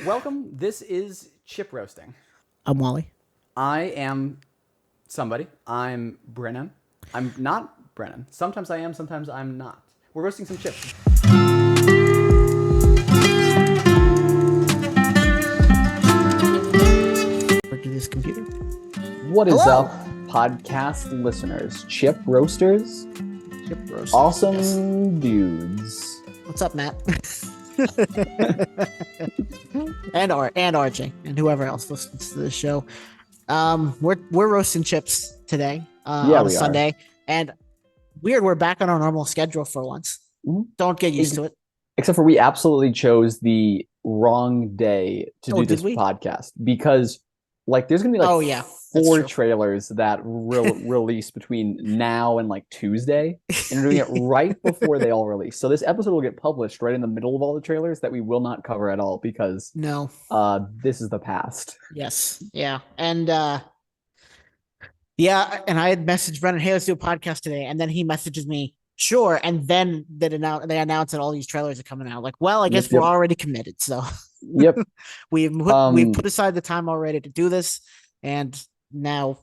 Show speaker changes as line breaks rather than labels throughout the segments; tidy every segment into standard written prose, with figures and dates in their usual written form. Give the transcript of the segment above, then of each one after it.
Welcome. This is Chip Roasting.
I'm Wally.
I am somebody. I'm Brennan. I'm not Brennan. Sometimes I am, sometimes I'm not. We're roasting some chips.
Or to this computer.
What is
Hello.
up, podcast listeners? Chip Roasters?
Chip roasters.
Awesome
Yes.
dudes.
What's up, Matt? and RJ and whoever else listens to this show. We're roasting chips today
Yeah,
on a
we are.
Sunday, and we're back on our normal schedule for once.
Mhm.
Don't get used to it.
Except for we absolutely chose the wrong day to do
Did
this
we?
podcast because there's gonna be
Oh yeah, that's
four
true.
trailers that release between now and Tuesday, and we're doing it right before they all release. So this episode will get published right in the middle of all the trailers that we will not cover at all because
No.
this is the past.
Yes. Yeah. And yeah, and I had messaged Brennan, hey, let's do a podcast today. And then he messages me, sure. And then they announce that all these trailers are coming out. Like, well, I
Yep,
guess we're
yep,
already committed. So
yep.
we've put aside the time already to do this. And now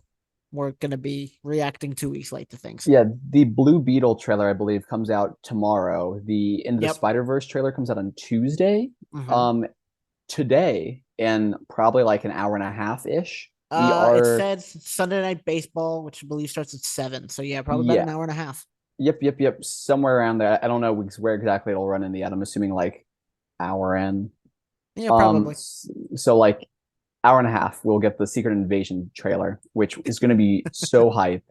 we're gonna be reacting 2 weeks late to things.
Yeah, the Blue Beetle trailer, I believe, comes out tomorrow. The Into the
Yep.
Spider-Verse trailer comes out on Tuesday.
Mhm.
Today, in probably an hour and a half ish, we
It
are.
said Sunday Night Baseball, which I believe starts at 7. So yeah, probably about
Yeah,
an hour and a half.
yep, somewhere around there. I don't know where exactly it'll run in the ad. I'm assuming hour in.
Yeah, probably.
So hour and a half, we'll get the Secret Invasion trailer, which is going to be so hype.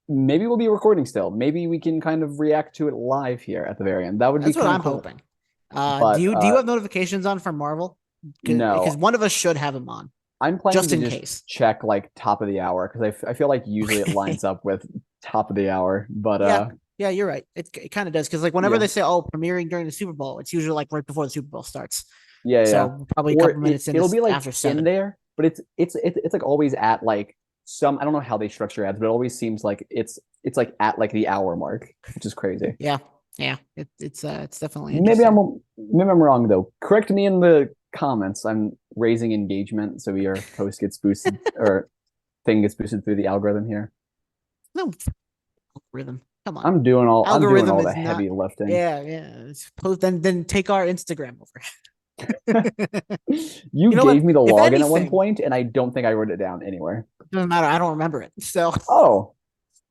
Maybe we'll be recording still. Maybe we can kind of react to it live here at the very end. That would be
That's what
kind
I'm
of cool.
hoping.
But
Do you have notifications on for Marvel? Because
no,
one of us should have them on,
I'm planning
just
to
in
just
case.
check top of the hour because I feel like usually it lines up with top of the hour. But
Yeah, you're right. It kind of does because whenever
yeah,
they say premiering during the Super Bowl, it's usually right before the Super Bowl starts.
yeah.
So probably a
Or
couple minutes
it'll be
after
in
7.
there, but it's always at some. I don't know how they structure ads, but it always seems like it's at the hour mark, which is crazy.
Yeah, yeah. It's definitely
Maybe
interesting.
maybe I'm wrong though. Correct me in the comments. I'm raising engagement, so your post gets boosted or thing gets boosted through the algorithm here.
No algorithm. Come on,
I'm doing
algorithm
all the
is not.
heavy lifting.
Yeah, yeah. Then take our Instagram over.
You
You know what?
gave me the
If
login at one
anything,
point, and I don't think I wrote it down anywhere.
doesn't matter. I don't remember it. So
Oh,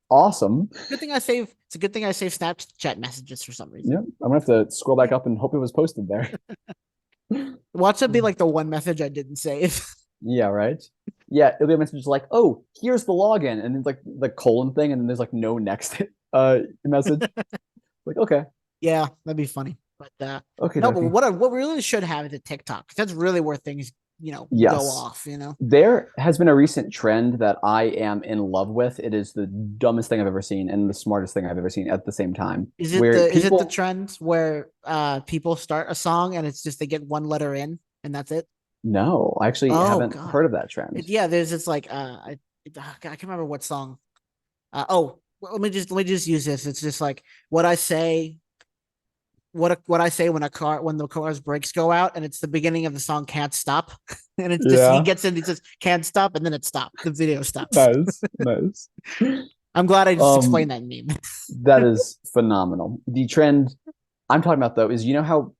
awesome.
good thing I save. It's a good thing I save Snapchat messages for some reason.
Yep, I'm gonna have to scroll back up and hope it was posted there.
Watch that be like the one message I didn't save.
Yeah, right. Yeah, it'll be a message oh, here's the login, and it's the colon thing, and then there's no next message. Okay,
Yeah, that'd be funny. But
okay,
no, but
dokie.
what we really should have is a TikTok. That's really where things, go
Yes.
off,
There has been a recent trend that I am in love with. It is the dumbest thing I've ever seen and the smartest thing I've ever seen at the same time. Where
Is it the
people,
trend where people start a song and it's just they get one letter in and that's it?
no, I actually
Oh
haven't
God.
heard of that trend.
Yeah, there's this I can't remember what song. Well, let me just use this. It's just like what I say what I say when the car's brakes go out, and it's the beginning of the song "Can't Stop," and it's just he
Yeah,
gets in, he says "Can't Stop," and then it stops. The video stops.
nice, nice.
I'm glad I just
Um,
explained that meme.
that is phenomenal. The trend I'm talking about though is how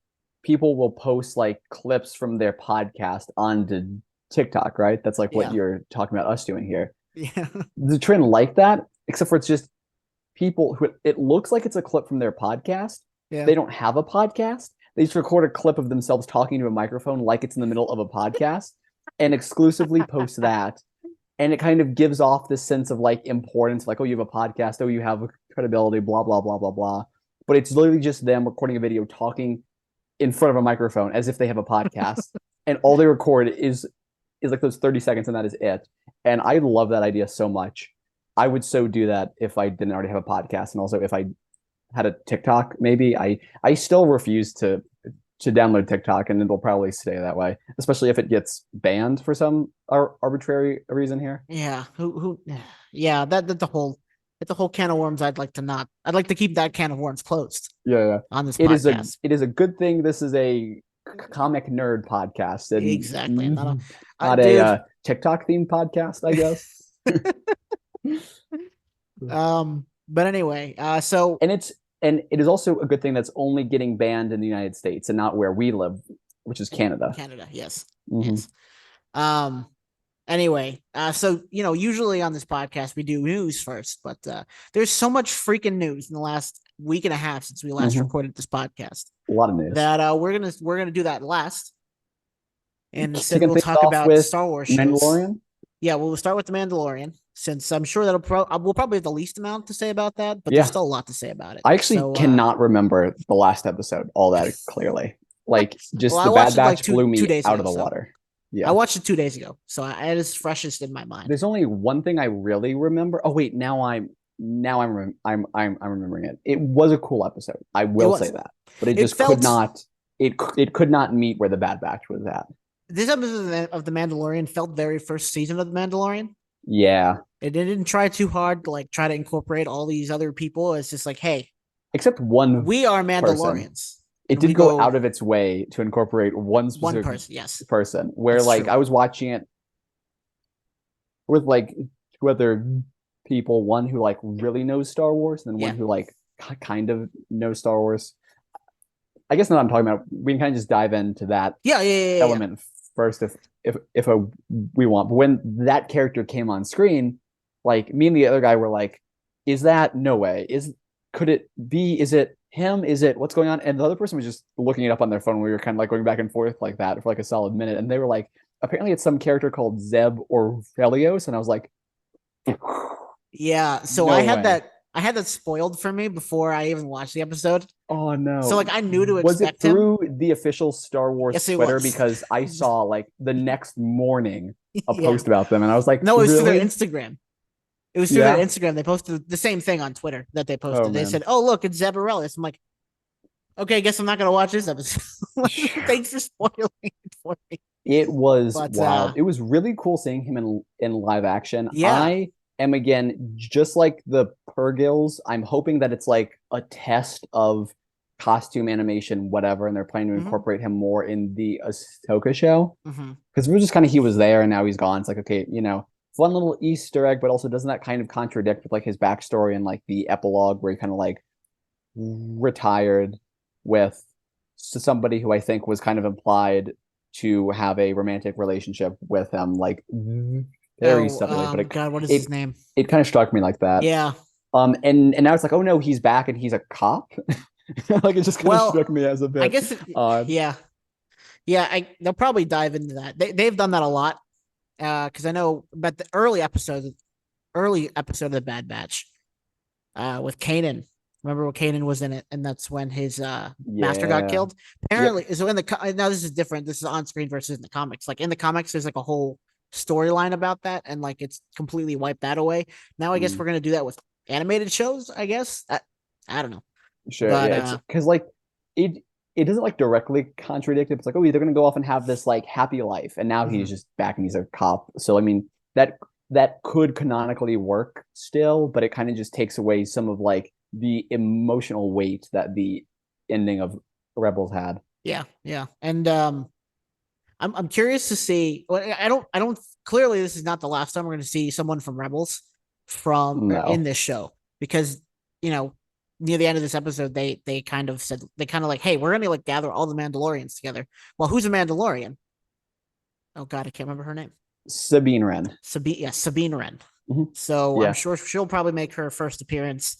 people will post clips from their podcast onto TikTok, right? That's what
Yeah,
you're talking about us doing here.
yeah,
The trend like that, except for it's just people who it looks like it's a clip from their podcast.
yeah.
They don't have a podcast. They just record a clip of themselves talking to a microphone like it's in the middle of a podcast and exclusively post that. And it kind of gives off this sense of importance, oh, you have a podcast, oh, you have credibility, blah, blah, blah, blah, blah. But it's literally just them recording a video talking in front of a microphone as if they have a podcast. And all they record is those 30 seconds and that is it. And I love that idea so much. I would so do that if I didn't already have a podcast, and also if I had a TikTok. Maybe I still refuse to download TikTok, and it'll probably stay that way, especially if it gets banned for some arbitrary reason here.
Yeah. Who? Yeah. That's the whole can of worms. I'd like to keep that can of worms closed
Yeah, yeah.
on this podcast.
It is a good thing this is a comic nerd podcast
Exactly.
and not a
Dude.
TikTok themed podcast, I guess.
But anyway, so
And it is also a good thing that's only getting banned in the United States and not where we live, which is Canada.
Canada, yes.
Mm-hmm.
Yes. Um Anyway, so usually on this podcast we do news first, but there's so much freaking news in the last week and a half since we last recorded this podcast
A lot of news.
that we're gonna do that last, and instead
Kicking
we'll
things
talk
off
about
with
Star Wars shows.
Mandalorian.
Yeah, we'll start with the Mandalorian, since I'm sure we'll probably have the least amount to say about that, but
Yeah.
there's still a lot to say about it.
I actually cannot remember the last episode all that clearly. Like just
Well,
the
I
Bad
watched it, like,
Batch blew me
2 days
out
ago,
of the
so-
water. Yeah.
I watched it 2 days ago, so it is freshest in my mind.
There's only one thing I really remember. Oh wait, now I'm remembering it. It was a cool episode. I will say that, but it just could not. It could not meet where the Bad Batch was at.
This episode of The Mandalorian felt very first season of The Mandalorian.
Yeah.
It didn't try too hard to like try to incorporate all these other people. It's just like, hey,
except one.
We are Mandalorians.
Person. It did go out of its way to incorporate one specific
person, yes.
person. Where that's like true. I was watching it with like 2 other people, one who like really knows Star Wars, and then one who like kind of knows Star Wars. I guess what I'm talking about, we can kind of just dive into that element first if we want. But when that character came on screen, like me and the other guy were like, is that no way? Could it be? Is it him? Is it what's going on? And the other person was just looking it up on their phone. We were kind of like going back and forth like that for like a solid minute. And they were like, apparently it's some character called Zeb or Felios. And I was like,
yeah. So no I had that spoiled for me before I even watched the episode.
Oh no.
So like I knew to
expect him. Was it through
him.
The official Star Wars Twitter? Because I saw like the next morning a post about them and I was like,
no, it was through their Instagram. It was through their Instagram. They posted the same thing on Twitter that they posted. Oh, they said, "Oh, look, it's Zeb Orellis." I'm like, okay, I guess I'm not gonna watch this episode. Thanks for spoiling it for me.
It was wild. It was really cool seeing him in live action.
Yeah.
I am again just like the Purgils. I'm hoping that it's like a test of costume animation, whatever, and they're planning to incorporate him more in the Ahsoka show. Because we're just kind of he was there and now he's gone. It's like okay, fun little Easter egg, but also doesn't that kind of contradict with like his backstory and like the epilogue where he kind of like retired with somebody who I think was kind of implied to have a romantic relationship with him, like very subtly. But
God, what is his name?
It kind of struck me like that.
Yeah.
And now it's like, oh no, he's back and he's a cop. Like it just kind of struck me as a bit.
I guess. Yeah. They'll probably dive into that. They've done that a lot. Because I know about the early episode of the Bad Batch, with Kanan. Remember when Kanan was in it, and that's when his master got killed. Apparently, so now this is different. This is on screen versus in the comics. Like in the comics, there's like a whole storyline about that, and like it's completely wiped that away. Now I guess we're gonna do that with animated shows. I guess I don't know.
Sure, but, because like it doesn't like directly contradict it. It's like, oh, they're going to go off and have this like happy life. And now he's just back and he's a cop. So, I mean, that could canonically work still, but it kind of just takes away some of like the emotional weight that the ending of Rebels had.
Yeah. Yeah. And I'm curious to see. I don't clearly this is not the last time we're going to see someone from Rebels in this show, because, near the end of this episode, they kind of said, like, hey, we're going to like gather all the Mandalorians together. Well, who's a Mandalorian? Oh God, I can't remember her name.
Sabine Wren.
Sabine Wren. So I'm sure she'll probably make her first appearance.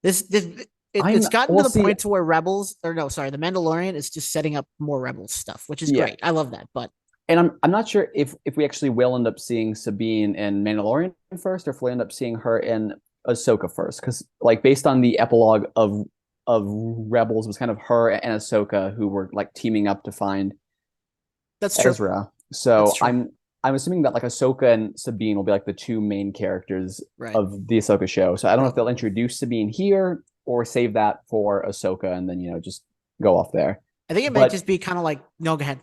It's gotten to the point to where the Mandalorian is just setting up more Rebels stuff, which is great. I love that.
And I'm not sure if we actually will end up seeing Sabine in Mandalorian first, or if we'll end up seeing her in Ahsoka first, because like based on the epilogue of Rebels was kind of her and Ahsoka who were like teaming up to find Ezra. So I'm assuming that like Ahsoka and Sabine will be like the 2 main characters of the Ahsoka show. So I don't know if they'll introduce Sabine here or save that for Ahsoka and then just go off there.
I think it might just be kind of like no, go ahead.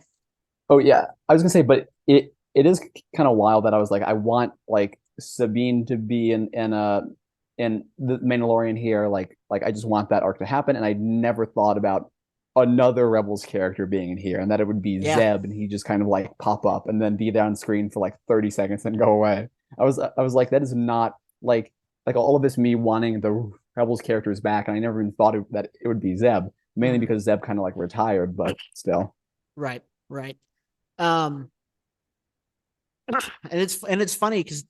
Oh yeah, I was gonna say, but it is kind of wild that I was like, I want like Sabine to be in the Mandalorian here, like I just want that arc to happen, and I never thought about another Rebels character being in here, and that it would be
Yeah,
Zeb, and he just kind of like pop up and then be there on screen for like 30 seconds and go away. I was like, that is not like all of this me wanting the Rebels characters back, and I never even thought that it would be Zeb, mainly
mhm.
because Zeb kind of like retired, but still.
Right, right. Um, and it's funny because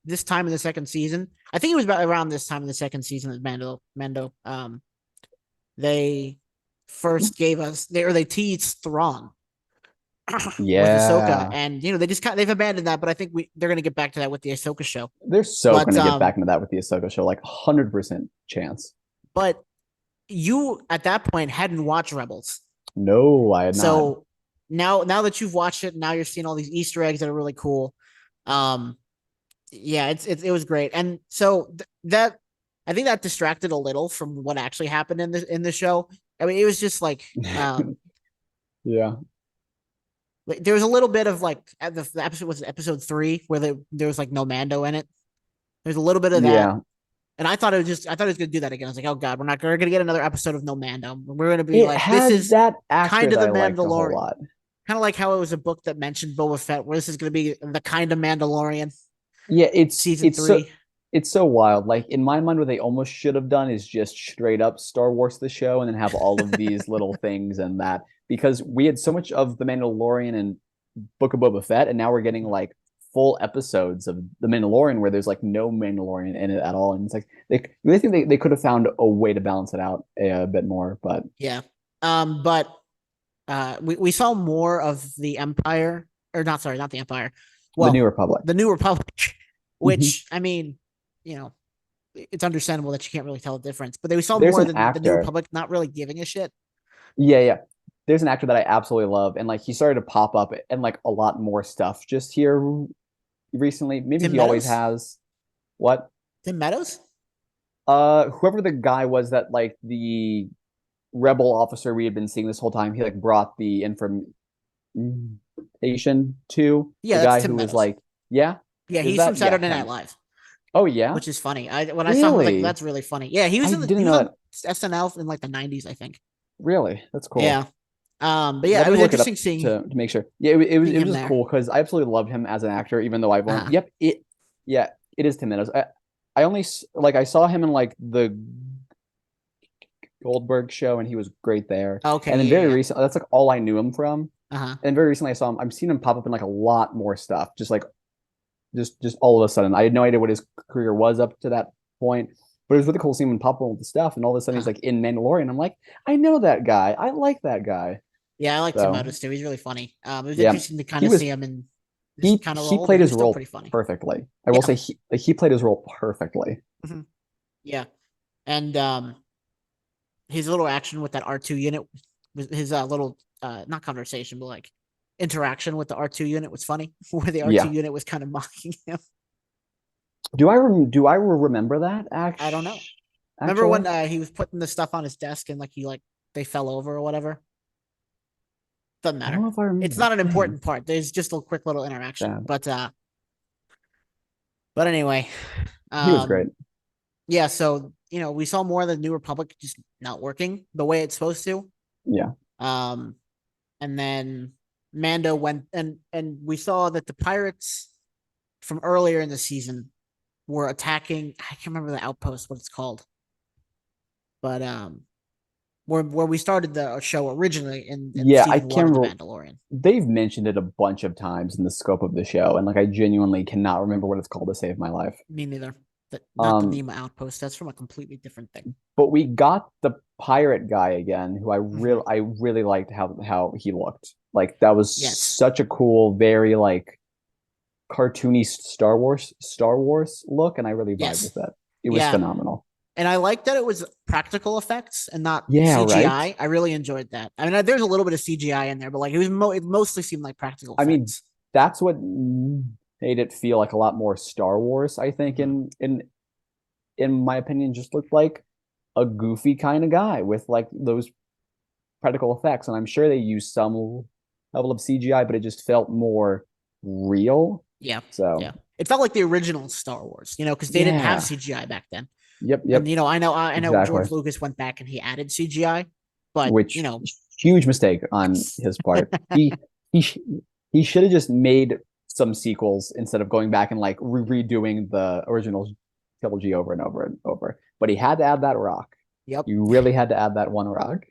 this time in the second season, I think it was about around this time in the second season that Mando they first gave us they teased Thrawn with Ahsoka,
Yeah.
and they've abandoned that, but I think they're gonna get back to that with the Ahsoka show.
They're so
But
going to get back into that with the Ahsoka show, like 100% chance.
but you at that point hadn't watched Rebels,
No, I had not.
so now that you've watched it, now you're seeing all these Easter eggs that are really cool. Um, yeah, it was great, and so that I think that distracted a little from what actually happened in the show. I mean, it was just
Yeah.
like there was a little bit of like at the episode was episode 3 where there was like no Mando in it. There's a little bit of that,
Yeah.
and I thought it was gonna do that again. I was like, oh god, we're gonna get another episode of no Mando. We're gonna be
It
like, this
had
is
that actor
kind of
that
the
I liked a whole
Mandalorian,
lot.
kind of like how it was a book that mentioned Boba Fett, where this is gonna be the kind of Mandalorian
Yeah,
season 3.
it's so wild. Like in my mind, what they almost should have done is just straight up Star Wars the show and then have all of these little things and that because we had so much of the Mandalorian and Book of Boba Fett, and now we're getting like full episodes of the Mandalorian where there's like no Mandalorian in it at all, and it's like they really think they could have found a way to balance it out a bit more, but
Yeah. But we saw more of the Empire, or not, sorry, not the Empire.
the New
Well,
Republic.
the New Republic,
Mhm.
which I mean, you know, it's understandable that you can't really tell the difference. But we saw
There's
more
an
than the New
actor.
Republic not really giving a shit.
Yeah, yeah. There's an actor that I absolutely love, and like he started to pop up and like a lot more stuff just here recently. Maybe
Tim
he always
Meadows,
has. What?
Tim Meadows.
Whoever the guy was that like the rebel officer we had been seeing this whole time, he like brought the information to
Yeah,
the
that's
guy
Tim
who was
Meadows.
like, yeah,
Yeah,
is
he's from
that yeah
Saturday Night
him?
Live,
Oh yeah,
which is funny. When I saw him, I was like,
really?
that's really funny. Yeah,
I
he
didn't
was
know
on
that.
SNL in like the '90s, I think.
Really, that's cool.
Yeah. But yeah,
Let
it
me
was
look it
interesting
up
seeing
to make sure. Yeah, it was
him
just
there.
cool because I absolutely loved him as an actor, even though I've only
Uh-huh.
yep it yeah it is Tim Meadows. I only like I saw him in like the Goldberg show and he was great there.
Okay,
And then
yeah,
very
yeah.
recently, that's like all I knew him from.
Uh-huh.
And very recently, I saw him. I've seen him pop up in like a lot more stuff. Just like just all of a sudden, I had no idea what his career was up to that point. But it was really cool seeing him pop up with the stuff, and all of a sudden he's
Uh-huh.
like in Mandalorian. I'm like, I know that guy. I like that guy.
Yeah, I like Tim
So
Meadows too. He's really funny. It was
yeah,
interesting to kind
he
of
was
see him in this
he
kind of
he
role, but
played
he
his
was still
role
pretty funny.
perfectly. I will
Yeah.
say he played his role perfectly.
Mhm. Yeah. And his little action with that R2 unit, his little not conversation, but like interaction with the R2 unit was funny, where the R2
Yeah.
unit was kind of mocking him.
Do I remember that
I don't know. Remember
actually?
when he was putting the stuff on his desk and like they fell over or whatever? Doesn't
I don't
matter.
know if I remember
It's
that.
not an
Dang,
important part. There's just a quick little interaction.
sad.
But anyway,
He was great.
um yeah, so we saw more of the New Republic just not working the way it's supposed to.
Yeah.
Um and then Mando went and we saw that the pirates from earlier in the season were attacking. I can't remember the outpost, what it's called, but where we started the show originally in
Yeah, I
season one
can't
of the
remember.
Mandalorian.
They've mentioned it a bunch of times in the scope of the show, and like I genuinely cannot remember what it's called to save my life.
Me neither. Not the
Um,
Nima outpost. That's from a completely different thing.
but we got the pirate guy again, who
Mm-hmm.
I really liked how he looked. Like that was
Yes.
such a cool, very like cartoony Star Wars look, and I really vibed with
Yes.
that. It was
Yeah.
phenomenal.
And I like that it was practical effects and not
Yeah, right.
CGI. I really enjoyed that. I mean, there's a little bit of CGI in there, but like it mostly seemed like practical
I mean,
effects.
that's what made it feel like a lot more Star Wars, I think,
Mhm.
in my opinion, just looked like a goofy kind of guy with like those practical effects. And I'm sure they used some level of CGI, but it just felt more real.
Yeah. Yeah.
So
It felt like the original Star Wars, because they didn't have
yeah.
CGI back then.
Yep,
And
yep,
I know
exactly.
George Lucas went back and he added CGI, but
which huge mistake on his part. He sh- he should have just made some sequels instead of going back and like redoing the original trilogy over and over and over. But he had to add that rock.
yep.
You really had to add that one rock.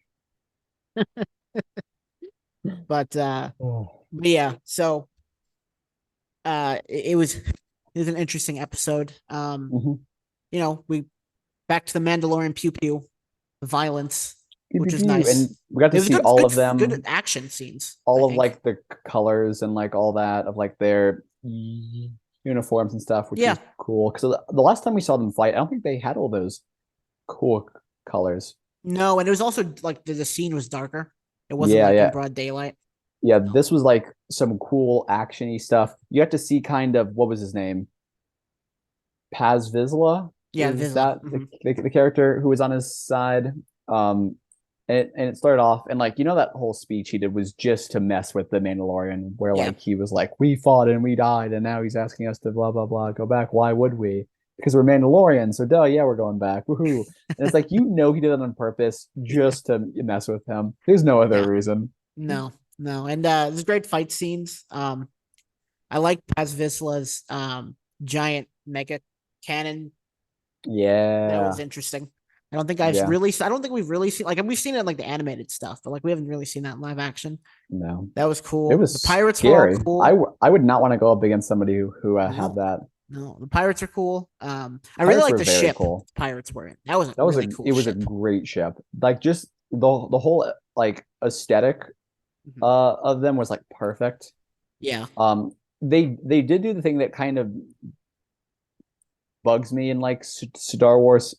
But yeah, so it was an interesting episode.
Mhm.
We back to the Mandalorian pew pew, the violence,
Pew, pew,
which was
pew. And
nice.
we got
It
to
was
see all of
good
them,
action scenes. I
all of
think.
like the colors and like all that of like their uniforms and stuff, which
Yeah.
was cool. Because the last time we saw them fight, I don't think they had all those cool colors.
No, and it was also like the scene was darker. It wasn't
Yeah,
like in
yeah,
broad daylight.
yeah. This was like some cool actiony stuff. You have to see kind of what was his name? Paz Vizsla,
Yeah,
is
Vizsla.
that the character who was on his side? Um, and it started off and like that whole speech he did was just to mess with the Mandalorian, where
Yeah.
like he was like, we fought and we died, and now he's asking us to blah blah blah go back. Why would we? Because we're Mandalorians, so duh, yeah, we're going back. Woohoo! And it's like he did it on purpose
Yeah.
just to mess with him. There's no other
Yeah.
reason.
No, no. And there's great fight scenes. I like Paz Vizsla's giant mega cannon. That was
Yeah,
interesting.
yeah,
I don't think we've really seen like we've seen it in like the animated stuff, but like we haven't really seen that in live action.
no.
That was
It
cool. The
was
pirates were all
scary.
cool.
I would not want to go up against somebody who had
No,
that.
no, the pirates are cool. I really
Pirates
like
were
the
very
ship
cool.
the pirates were in. That was a
That was
really
a
cool
it was a
ship.
great ship. Like just the whole like aesthetic
Mhm.
of them was like perfect.
Yeah,
They did do the thing that kind of bugs me in like Star Wars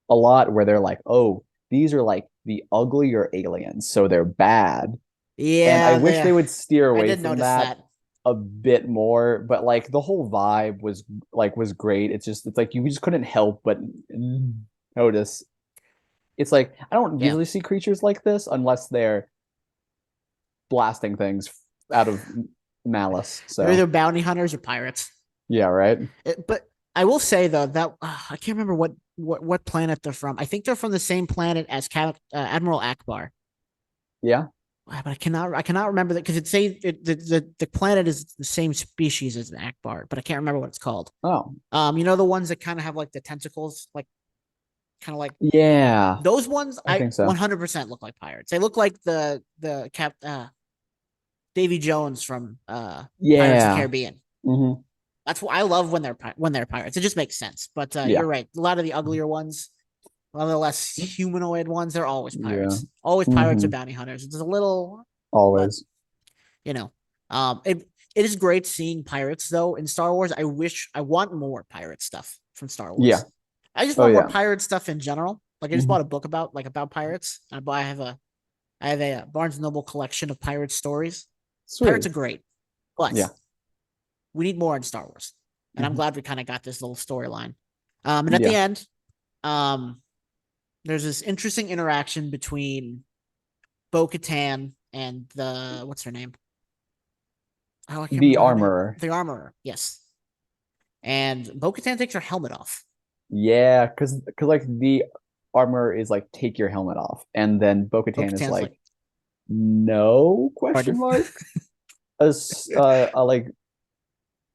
a lot, where they're like, oh, these are like the uglier aliens, so they're bad. And I
yeah.
wish they would steer
I
away
did
from
notice
that
that.
a bit more, but like the whole vibe was great. It's like you just couldn't help but notice. It's like I don't
Yeah,
usually see creatures like this unless they're blasting things out of malice.
they're
So
either bounty hunters or pirates.
yeah, right.
But I will say though that I can't remember what planet they're from. I think they're from the same planet as Admiral Akbar.
Yeah.
But I cannot remember that because the planet is the same species as an Akbar, but I can't remember what it's called.
Oh,
The ones that kind of have like the tentacles, like kind of like
yeah.
those ones.
I
I
think so.
100% look like pirates. They look like the Cap Davy Jones from Pirates of the
Yeah.
Caribbean.
Hmm.
That's what I love when they're pirates. It just makes sense. But
Yeah.
you're right. A lot of the uglier ones, a lot of the less humanoid ones, they're always
Yeah.
pirates. Always pirates or
Hmm.
bounty hunters. It's a little, but
Always.
you know, it is great seeing pirates though in Star Wars. I want more pirate stuff from Star
Yeah.
Wars. I just
Oh
want more
yeah.
pirate stuff in general. Like I just
Hmm.
bought a book about pirates. I have a Barnes and Noble collection of pirate stories. Pirates
Sweet.
are great, but
Yeah.
we need more in Star Wars. And I'm
Hmm.
glad we kind of got this little storyline. And at the
Yeah.
end, um, there's this interesting interaction between Bo Katan and what's her name? Oh, I can't
The
remember her name.
armorer.
The armorer, yes. And Bo Katan takes her helmet off.
Yeah, because like the armor is like take your helmet off, and then
Bo
Bo-Katan is
Katan's like,
like no
pardon?
question mark. Like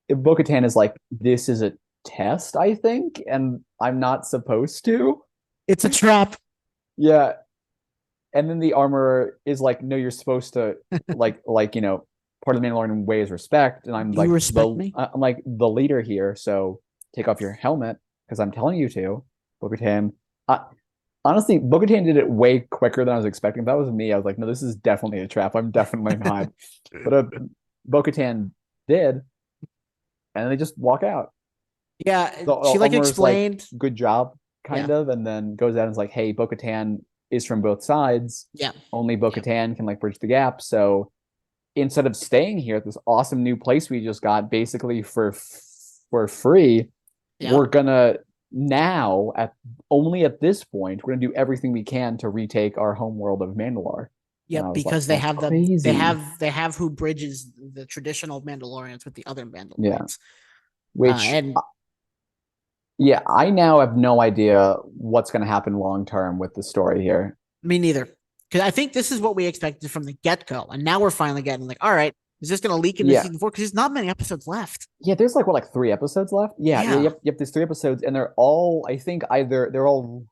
if Bo-Katan is like this is a test, I think, and I'm not supposed to.
It's a trap.
Yeah, and then the armorer is like, no, you're supposed to part of the Mandalorian way is respect, and
Do you respect me?
I'm like the leader here, so take off your helmet because I'm telling you to. Bo-Katan, uh, honestly, Bo-Katan did it way quicker than I was expecting. If that was me, I was like, no, this is definitely a trap. I'm definitely not. But Bo-Katan did, and they just walk out.
Yeah,
The
she like
armorer's like,
explained.
good job,
Yeah,
kind of, and then goes out and is like, hey, Bo-Katan is from both sides.
yeah,
Only
yeah,
Bo-Katan can like bridge the gap. So instead of staying here at this awesome new place we just got basically for free,
yeah.
we're gonna now at this point, we're gonna do everything we can to retake our home world of Mandalore. And I
Yep,
was like,
because they
that's
have they
crazy.
have who bridges the traditional Mandalorians with the other
Yeah.
Mandalorians.
Which
And
yeah, I now have no idea what's gonna happen long term with the story here.
me neither. Because I think this is what we expected from the get-go. And now we're finally getting like, all right, is this going to leak into
Yeah.
season 4? Because there's not many episodes left.
Yeah, there's like what, like 3 episodes left? Yeah, yeah,
Yeah.
yep. There's 3 episodes, and they're all, I think, either they're all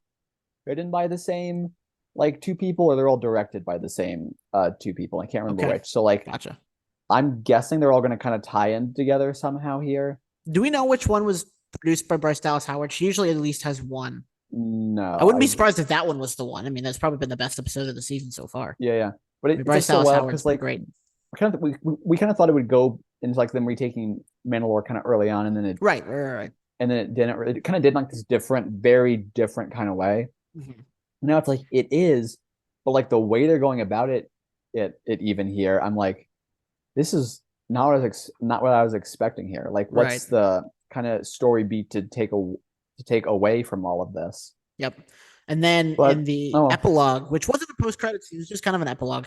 written by the same like two people, or they're all directed by the same two people. I can't remember
Okay.
which. So like
Gotcha.
I'm guessing they're all gonna kind of tie in together somehow here.
Do we know which one was produced by Bryce Dallas Howard? She usually at least has one. I
No,
wouldn't be
I
surprised if that one was the one. I mean, that's probably been the best episode of the season so far.
yeah, yeah. But
I mean,
it's like
Bryce
so
Dallas
wild
Howard's
because
been
like
great.
we kind of thought it would go into like them retaking Mandalore kind of early on, and then
Right.
it didn't. It kind of did like this different, very different kind of way.
Mm-hmm.
Now it's like it is, but like the way they're going about it, it even here, I'm like, this is not what I was expecting here. Like,
Right.
what's the kind of story beat to take away from all of this?
Yep. And then
But
in the
oh
epilogue, which wasn't a post-credit scene, it was just kind of an epilogue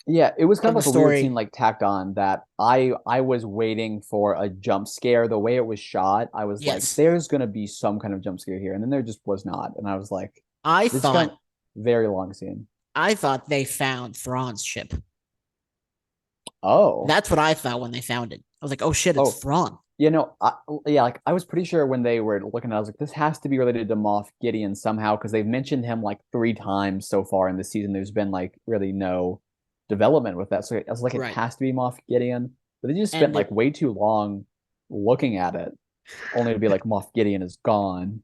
yeah, it was kind
of
of
the
like a weird scene
story.
like tacked on that I was waiting for a jump scare. The way it was shot, I was like,
Yes.
there's gonna be some kind of jump scare here, and then there just was not. And I was like,
I
this is kind
thought
of very long scene.
I thought they found Thrawn's ship.
Oh.
That's what I thought when they found it. I was like, oh shit, it's
Oh,
Thrawn.
yeah, like I was pretty sure when they were looking at it, I was like, this has to be related to Moff Gideon somehow because they've mentioned him like 3 times so far in the season. There's been like really no development with that. So I was like, it
Right.
has to be Moff Gideon. But they just spent
And
like way too long looking at it, only to be like Moff Gideon is gone.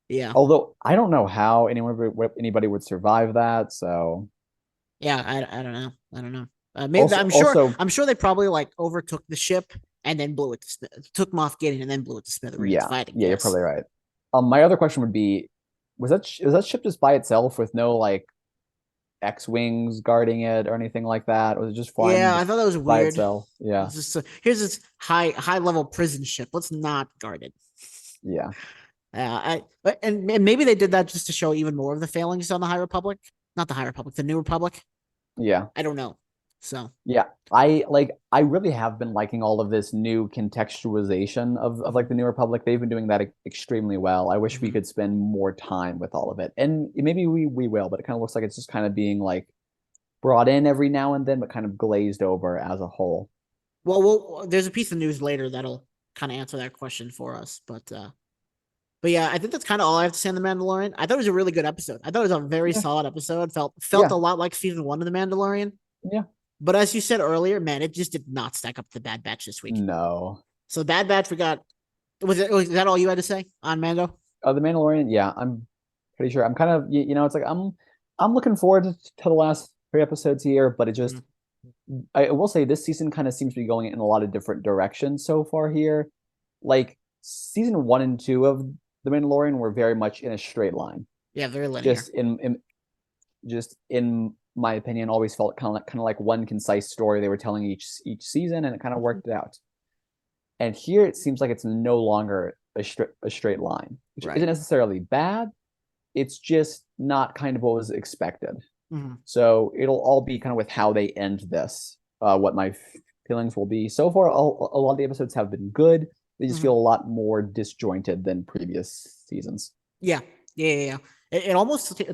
yeah.
Although I don't know how anybody would survive that. So
Yeah, I don't know. I don't know. Maybe
also also
I'm sure they probably like overtook the ship and then blew it to took Moff Gideon and then blew it to smithereens. If
yeah,
I had to
yeah, you're
guess.
probably right. My other question would be, was that ship just by itself with no like X-wings guarding it or anything like that? Or was it just flying
Yeah, I
just
thought that was
by
weird.
itself? Yeah,
It's just here's this high level prison ship. Let's not guard it.
yeah,
And maybe they did that just to show even more of the failings on the High Republic, not the High Republic, the New Republic.
yeah,
I don't know. So
yeah. I really have been liking all of this new contextualization of like the New Republic. They've been doing that extremely well. I wish we
mhm.
could spend more time with all of it, and maybe we will. But it kind of looks like it's just kind of being like brought in every now and then, but kind of glazed over as a whole.
There's a piece of news later that'll kind of answer that question for us, but yeah, I think that's kind of all I have to say on the Mandalorian. I thought it was a really good episode. I thought it was a very
Yeah,
solid episode. Felt a
yeah,
lot like season 1 of the Mandalorian.
yeah.
But as you said earlier, man, it just did not stack up to the Bad Batch this week.
No.
So Bad Batch, we got. Was that all you had to say on Mando?
The Mandalorian, yeah, I'm pretty sure. I'm kind of it's like I'm looking forward to the last 3 episodes here, but it just
Mhm.
I will say this season kind of seems to be going in a lot of different directions so far here. Like season 1 and 2 of The Mandalorian were very much in a straight line.
Yeah, very linear.
Just in my opinion, always felt kind of like one concise story they were telling each season, and it kind of
Mhm.
worked it out. And here it seems like it's no longer a straight line, which
Right.
isn't necessarily bad. It's just not kind of what was expected.
Mhm.
So it'll all be kind of with how they end this, what my feelings will be. So far, a lot of the episodes have been good. They just
Mhm.
feel a lot more disjointed than previous seasons.
Yeah. Yeah. It's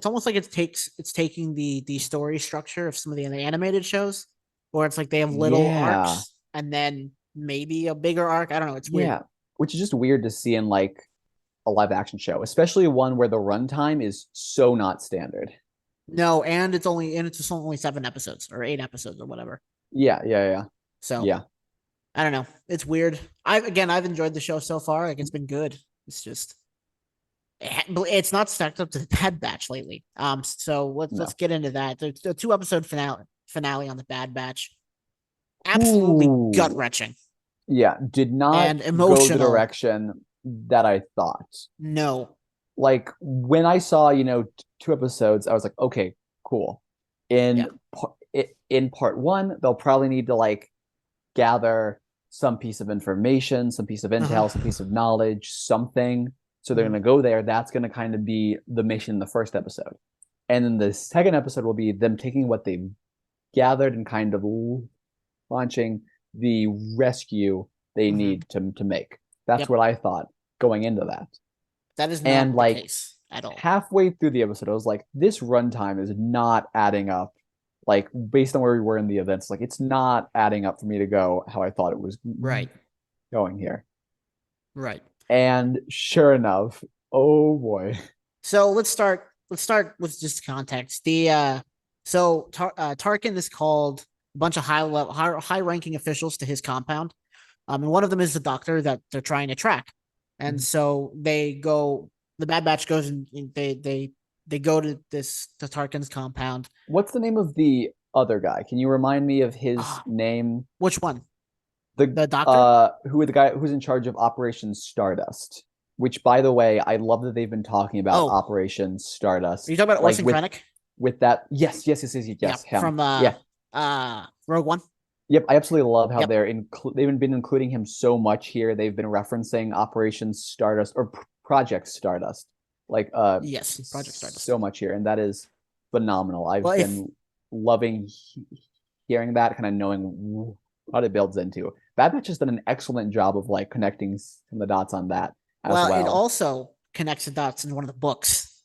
almost like it's taking the story structure of some of the animated shows, where it's like they have little
Yeah,
arcs and then maybe a bigger arc. I don't know. It's weird.
yeah, which is just weird to see in like a live action show, especially one where the runtime is so not standard.
No, and it's just only 7 episodes or 8 episodes or whatever.
Yeah, yeah, yeah,
So
yeah.
I don't know. It's weird. I've enjoyed the show so far. Like it's been good. It's just it's not stacked up to the Bad Batch lately. So let's
No.
get into that. The 2 episode finale on the Bad Batch. Absolutely gut
Ooh,
wrenching
yeah. Did not
and
go the
emotional.
direction that I thought.
No.
Like when I saw, 2 episodes, I was like, okay, cool.
Yeah.
In part one, they'll probably need to like gather some piece of information, some piece of intel, some
Uh-huh.
piece of knowledge, something. So they're
Mhm.
gonna go there. That's gonna kind of be the mission in the first episode. And then the second episode will be them taking what they've gathered and kind of launching the rescue they
Mhm.
need to make. That's
Yep.
what I thought going into that.
That is
And
not the
like
case at all.
halfway through the episode, I was like, this runtime is not adding up like based on where we were in the events, like it's not adding up for me to go how I thought it was
Right.
going here.
Right.
And sure enough, oh boy.
So let's start with just context. Tarkin is called a bunch of high ranking officials to his compound. And one of them is the doctor that they're trying to track. And so the Bad Batch goes and they go to Tarkin's compound.
What's the name of the other guy? Can you remind me of his
Ah,
name?
which one?
The
The doctor?
who the guy who's in charge of Operation Stardust. Which, by the way, I love that they've been talking about
Oh,
Operation
are you
Stardust,
talking about
like
Orson Krennic?
with that. Yes, yes, yes, yes,
Yeah,
yes, him.
from
Yeah,
Rogue One.
yep. I absolutely love how
Yep.
they've been including him so much here. They've been referencing Operation Stardust or Project Stardust, like
Yes, Project Stardust.
so much here, and that is phenomenal.
Well,
I've
if
been loving hearing that, kind of knowing what it builds into. Bad Batch has done an excellent job of like connecting some of the dots on that as
Well, it
well.
also connects the dots in one of the books.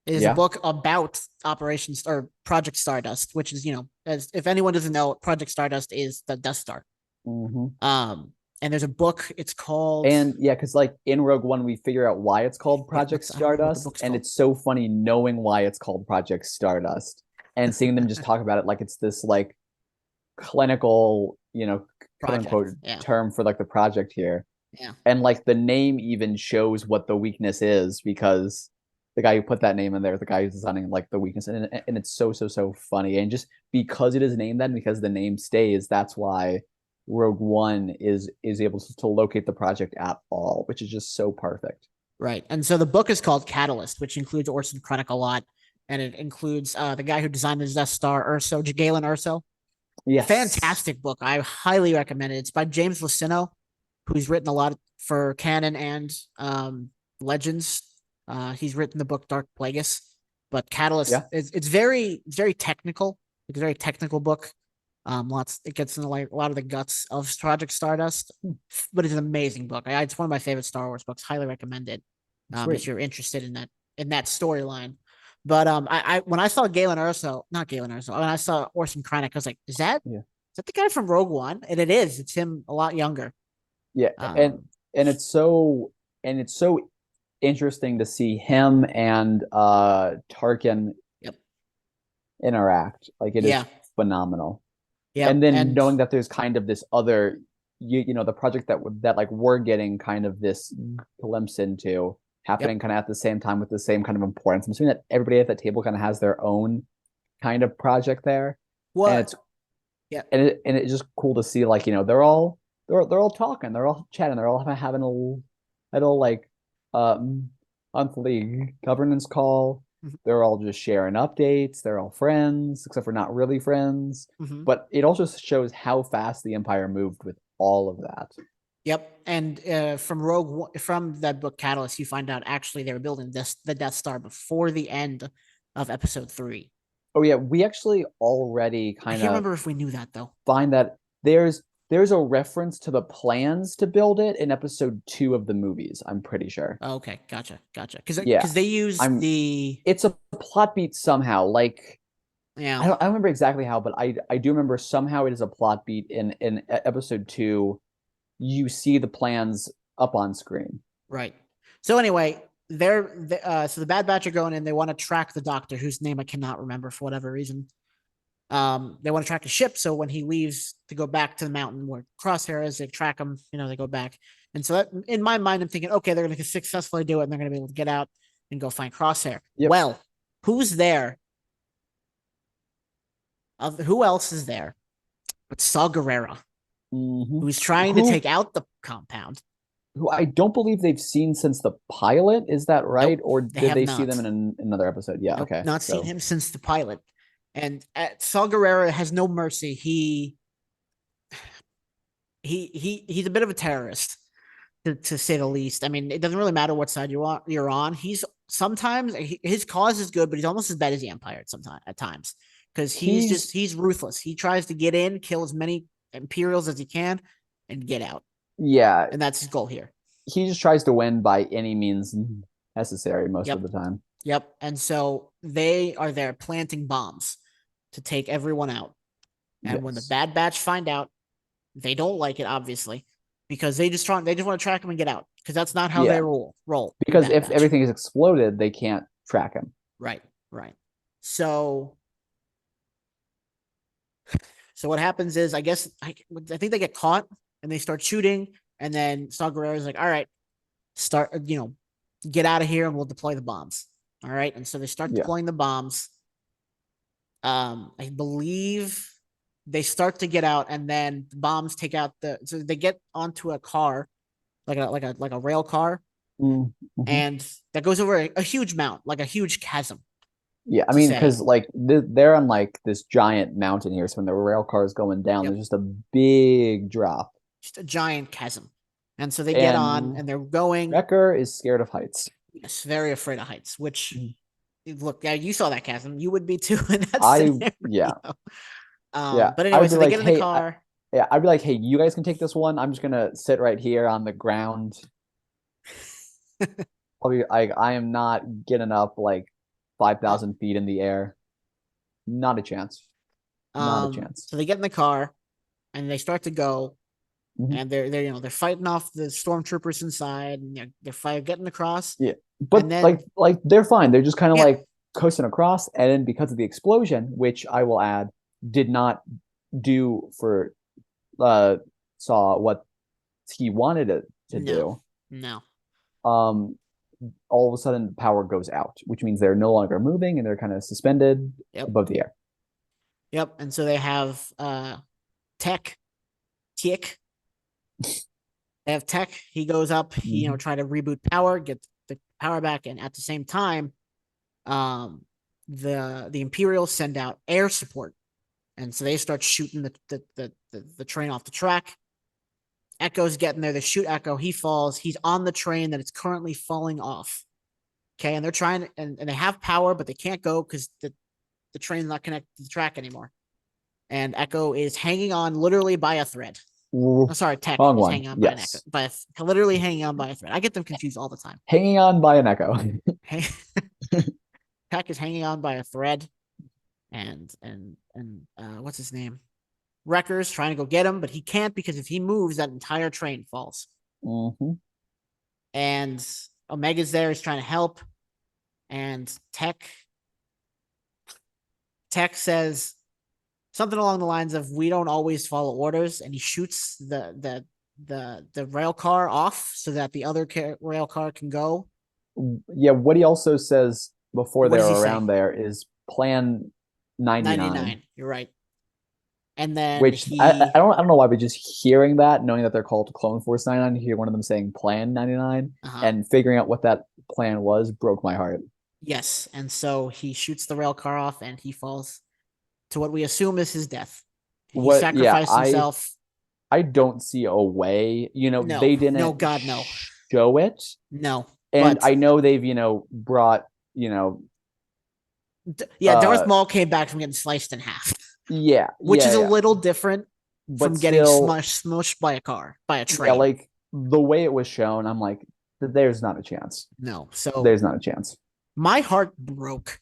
It is a
Yeah.
book about Operations or Project Stardust, which is, as if anyone doesn't know, Project Stardust is the Death Star.
Hmm.
Um, and there's a book. It's called.
And yeah, because like in Rogue One, we figure out why it's called
Wait,
Project
I don't remember what the
Stardust,
book's
and
called.
it's so funny knowing why it's called Project Stardust and seeing them just talk about it like it's this like clinical, quote
Project.
unquote
Yeah,
term for like the project here.
yeah,
And like the name even shows what the weakness is because the guy who put that name in there, the guy who's designing like the weakness, and it's so funny. And just because it is named that, and because the name stays, that's why Rogue One is able to locate the project at all, which is just so perfect.
right. And so the book is called Catalyst, which includes Orson Krennic a lot, and it includes the guy who designed the Death Star, Galen Urso.
Yes.
Fantastic book. I highly recommend it. It's by James Luceno, who's written a lot for canon and Legends. He's written the book Dark Plagueis, but Catalyst
Yeah.
it's very technical. It's a very technical book. It gets into like a lot of the guts of Project Stardust, but it's an amazing book. It's one of my favorite Star Wars books. Highly recommend it.
Sweet.
If you're interested in that storyline. But I when I saw Galen Erso, not Galen Erso, when I saw Orson Krennic, I was like,
Yeah.
is that the guy from Rogue One? And it is. It's him a lot younger.
Yeah.
Um,
And it's so interesting to see him and Tarkin
yep.
interact. Like it is
Yeah.
phenomenal. And
Yep.
then
And
knowing that there's kind of this other the project that like we're getting kind of this glimpse into happening
yep.
kind of at the same time with the same kind of importance. I'm assuming that everybody at that table kind of has their own kind of project there. And
What?
it's
Yeah.
and it's just cool to see like, they're all talking, they're all chatting, they're all having a little like monthly governance call.
Mm-hmm.
They're all just sharing updates. They're all friends, except for not really friends.
Mm-hmm.
But it also shows how fast the Empire moved with all of that.
Yep. And from that book Catalyst, you find out actually they were building the Death Star before the end of Episode 3.
Oh yeah, we actually already
I
kind
can't
of
remember if we knew that though.
find that there's a reference to the plans to build it in episode 2 of the movies. I'm pretty sure.
Oh, okay, gotcha.
Yeah,
Because they use
I'm.
the
It's a plot beat somehow. Like
yeah
I don't remember exactly how, but I do remember somehow it is a plot beat in episode 2. You see the plans up on screen.
right. So anyway, so the Bad Batch are going in. They want to track the Doctor, whose name I cannot remember for whatever reason. They want to track a ship, so when he leaves to go back to the mountain where Crosshair is, they track him. They go back, and so that in my mind, I'm thinking, okay, they're going to successfully do it, and they're going to be able to get out and go find Crosshair.
Yep.
Well, who's there? Who else is there but Saw Gerrera,
Mm-hmm.
who's trying to
Who
take out the compound?
who I don't believe they've seen since the pilot. Is that right?
Nope,
Or
they
did
have
they see them
not.
in another episode? Yeah.
Nope,
Okay.
not seen
So
him since the pilot. And Saw Gerrera has no mercy. He's a bit of a terrorist, to say the least. I mean, it doesn't really matter what side you're on. He's sometimes his cause is good, but he's almost as bad as the Empire at times because
he's
he's ruthless. He tries to get in, kill as many Imperials as he can, and get out.
yeah,
And that's his goal here.
he just tries to win by any means necessary most of
Yep.
the time.
Yep. And so they are there planting bombs. to take everyone out. And when the
Yes.
Bad Batch find out, they don't like it, obviously, because they just want to track him and get out. Because that's not how
Yeah.
they roll in
Because
Bad
if
Batch.
everything is exploded, they can't track him.
Right, right. So what happens is, I guess I think they get caught and they start shooting, and then Saw Gerrera's like, all right, start, get out of here and we'll deploy the bombs. All right. And so they start
Yeah.
deploying the bombs. I believe they start to get out, and then the bombs take out so they get onto a car, like a rail car,
Mm-hmm.
and that goes over a huge mount, like a huge chasm
Yeah, I
to
mean,
say.
because like they're on like this giant mountain here, so when the rail car is going down,
Yep.
there's just a big drop.
Just a giant chasm. And so they get on
And
and they're going.
Wrecker is scared of heights.
Yes, very afraid of heights, which
Mm.
look, yeah, you saw that chasm. You would be too in that
I
scenario.
yeah yeah.
But
I
anyway,
would be
so they
like,
get in the
hey,
car.
yeah, I'd be like, hey, you guys can take this one. I'm just gonna sit right here on the ground. I am not getting up like
Uh,
5,000 feet in the air. Not a chance. Not a chance.
so they get in the car and they start to go,
Mhm.
and they're fighting off the stormtroopers inside, and they're getting across,
Yeah,
and
but
then
like they're fine. They're just kind of
yeah,
like coasting across, and then because of the explosion, which I will add, did not do for uh Saw what he wanted it to
no,
do.
no,
Um, all of a sudden power goes out, which means they're no longer moving and they're kind of suspended
yep,
above the air.
yep, and so they have Tech, Tick. They have Tech. He goes up,
Mm-hmm.
try to reboot power, get the power back, and at the same time, um, the Imperials send out air support, and so they start shooting the train off the track. Echo's getting there. They shoot Echo. He falls. He's on the train that is currently falling off. Okay, and they're trying, and they have power, but they can't go because the train's not connected to the track anymore. And Echo is hanging on literally by a thread. I'm sorry, Tech
Wrong
is
one.
hanging on by an Echo,
Yes.
literally hanging on by a thread. I get them confused all the time.
Hanging on by an echo.
Tech is hanging on by a thread, and what's his name? Wrecker's trying to go get him, but he can't because if he moves, that entire train falls.
Mm-hmm.
And Omega's there, he's trying to help, and Tech says something along the lines of, "We don't always follow orders," and he shoots the rail car off so that the other rail car can go.
Yeah, what he also says before
What
they're
does he say?
around there is Plan 99,
99. You're right. And then
which I,
he,
I don't know why, but just hearing that, knowing that they're called Clone Force 99, hear one of them saying Plan 99
uh-huh.
and figuring out what that plan was broke my heart.
Yes, and so he shoots the rail car off, and he falls to what we assume is his death. He
What yeah,
sacrificed himself.
I don't see a way,
No,
they
no,
didn't
God, no,
show it.
no.
And
But
I know they've, brought,
yeah, Darth
uh
Maul came back from getting sliced in half,
yeah,
which is a
yeah.
little different
But
from getting
still,
smushed by a car, by a
yeah,
train.
like the way it was shown, I'm like, there's not a chance.
No. So
There's not a chance.
my heart broke.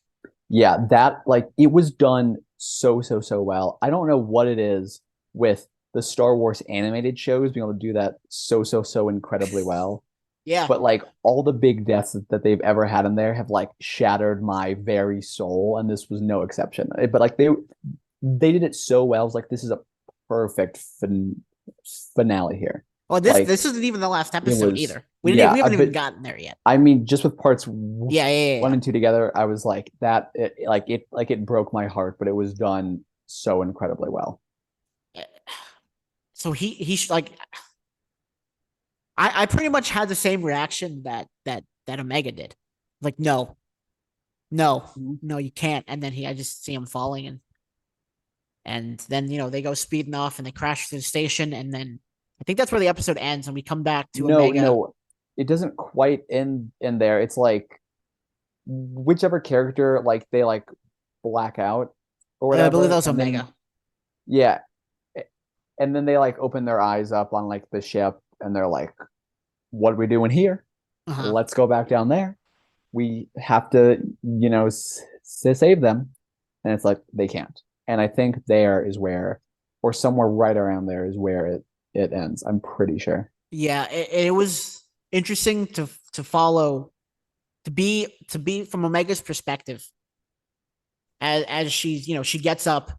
Yeah, that like it was done so well. I don't know what it is with the Star Wars animated shows being able to do that so incredibly well.
Yeah.
But like all the big deaths that they've ever had in there have like shattered my very soul, and this was no exception. But like they did it so well. I was like, this is a perfect finale here.
Well, this
Like
this isn't even the last
it
episode
was,
either.
yeah.
We haven't even
But
gotten there yet.
I mean, just with parts
Yeah, yeah,
one
yeah,
and two together, I was like that. It broke my heart, but it was done so incredibly well.
yeah. So he's like, I pretty much had the same reaction that Omega did. Like, no, no,
Mhm.
no, you can't. And then I just see him falling, and then they go speeding off and they crash to the station, and then I think that's where the episode ends, and we come back to
No,
Omega.
no, it doesn't quite end in there. It's like whichever character like they like black out or
I believe that
whatever,
was
and then
Omega.
yeah, and then they like open their eyes up on like the ship, and they're like, "What are we doing here?
Uh-huh.
Let's go back down there. We have to, save them." And it's like they can't. and I think there is where, or somewhere right around there is where it ends. I'm pretty sure.
Yeah, it was interesting to follow, to be from Omega's perspective, as she's, she gets up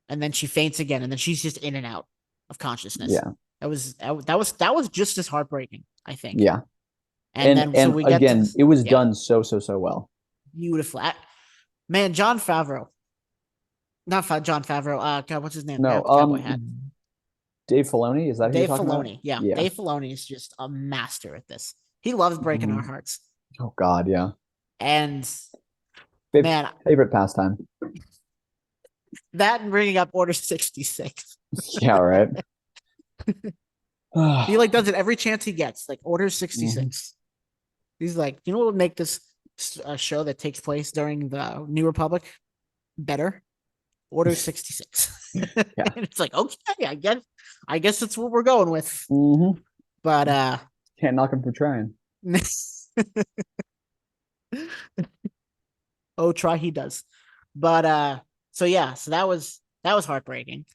and then she faints again, and then she's just in and out of consciousness.
Yeah,
That was just as heartbreaking, I think.
yeah,
And then so
and
we get to
again,
this,
it was
yeah,
done so well.
beautiful. Man, John Favreau, not John Favreau. God, what's his name? Guy
No,
with the cowboy hat.
Dave Filoni, is that who you're
Dave
talking about?
Filoni. Yeah,
Yeah.
Dave Filoni is just a master at this. He loves breaking our
Mhm.
hearts.
Oh God, yeah.
And
Fav-
man,
Favorite pastime.
that and bringing up Order 66.
Yeah, right.
He like does it every chance he gets. Like Order
Mhm.
66. He's like, you know what would make this show that takes place during the New Republic better? Order 66. And
Yeah.
it's like, okay, I guess that's what we're going with.
Hmm.
But
Can't knock him for trying.
oh, try he does. But so yeah, so that was heartbreaking.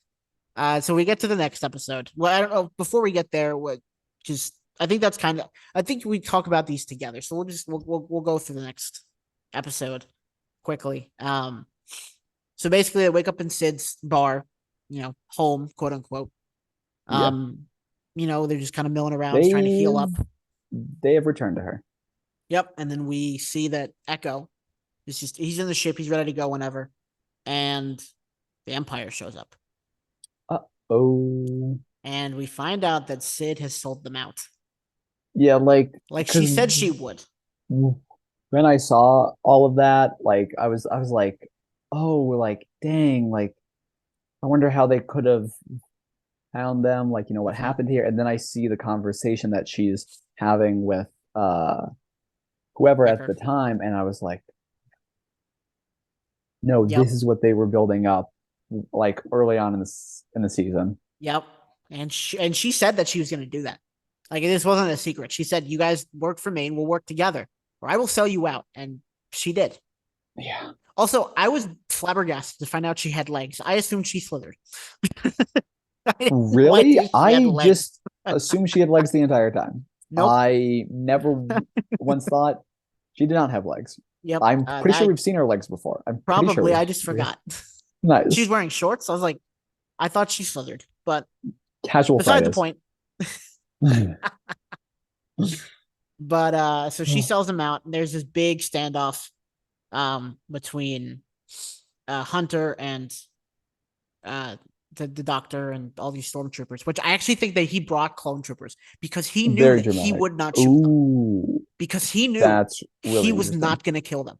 So we get to the next episode. Well, I don't know. Before we get there, what just I think that's kind of I think we talk about these together. So we'll go through the next episode quickly. So basically they wake up in Sid's bar, home, quote unquote.
Yeah.
Um, they're just kind of milling around, just trying to heal
They've
up.
they have returned to her.
Yep. And then we see that Echo is just he's in the ship, he's ready to go whenever. And the Empire shows up.
Oh.
And we find out that Sid has sold them out.
Yeah,
Like she
because
said she would.
when I saw all of that, I was like, oh, like dang, like I wonder how they could have found them, like, what
Mm-hmm.
happened here. And then I see the conversation that she's having with whoever at
Decker.
the time, and I was like, no,
Yep.
this is what they were building up like early on in the season.
Yep. And she said that she was going to do that. Like this wasn't a secret. She said, "You guys work for me, and we'll work together, or I will sell you out." And she did.
Yeah.
Also, I was flabbergasted to find out she had legs. I assumed she slithered. I had no
Really?
idea she had
I
legs.
just assumed she had legs the entire time.
Nope.
I never once thought she did not have legs.
Yep.
I'm pretty sure
That
we've seen her legs before. I'm pretty sure
probably I just forgot. She's
nice.
wearing shorts. I was like, I thought she slithered, but
Casual
beside the
Fridays.
point. But so she sells them out, and there's this big standoff between Hunter and uh the doctor and all these stormtroopers, which I actually think that he brought clone troopers because he knew
Very
that he
dramatic.
would not shoot them,
Ooh,
because he knew
that's
he
really
was
interesting.
not going to kill them,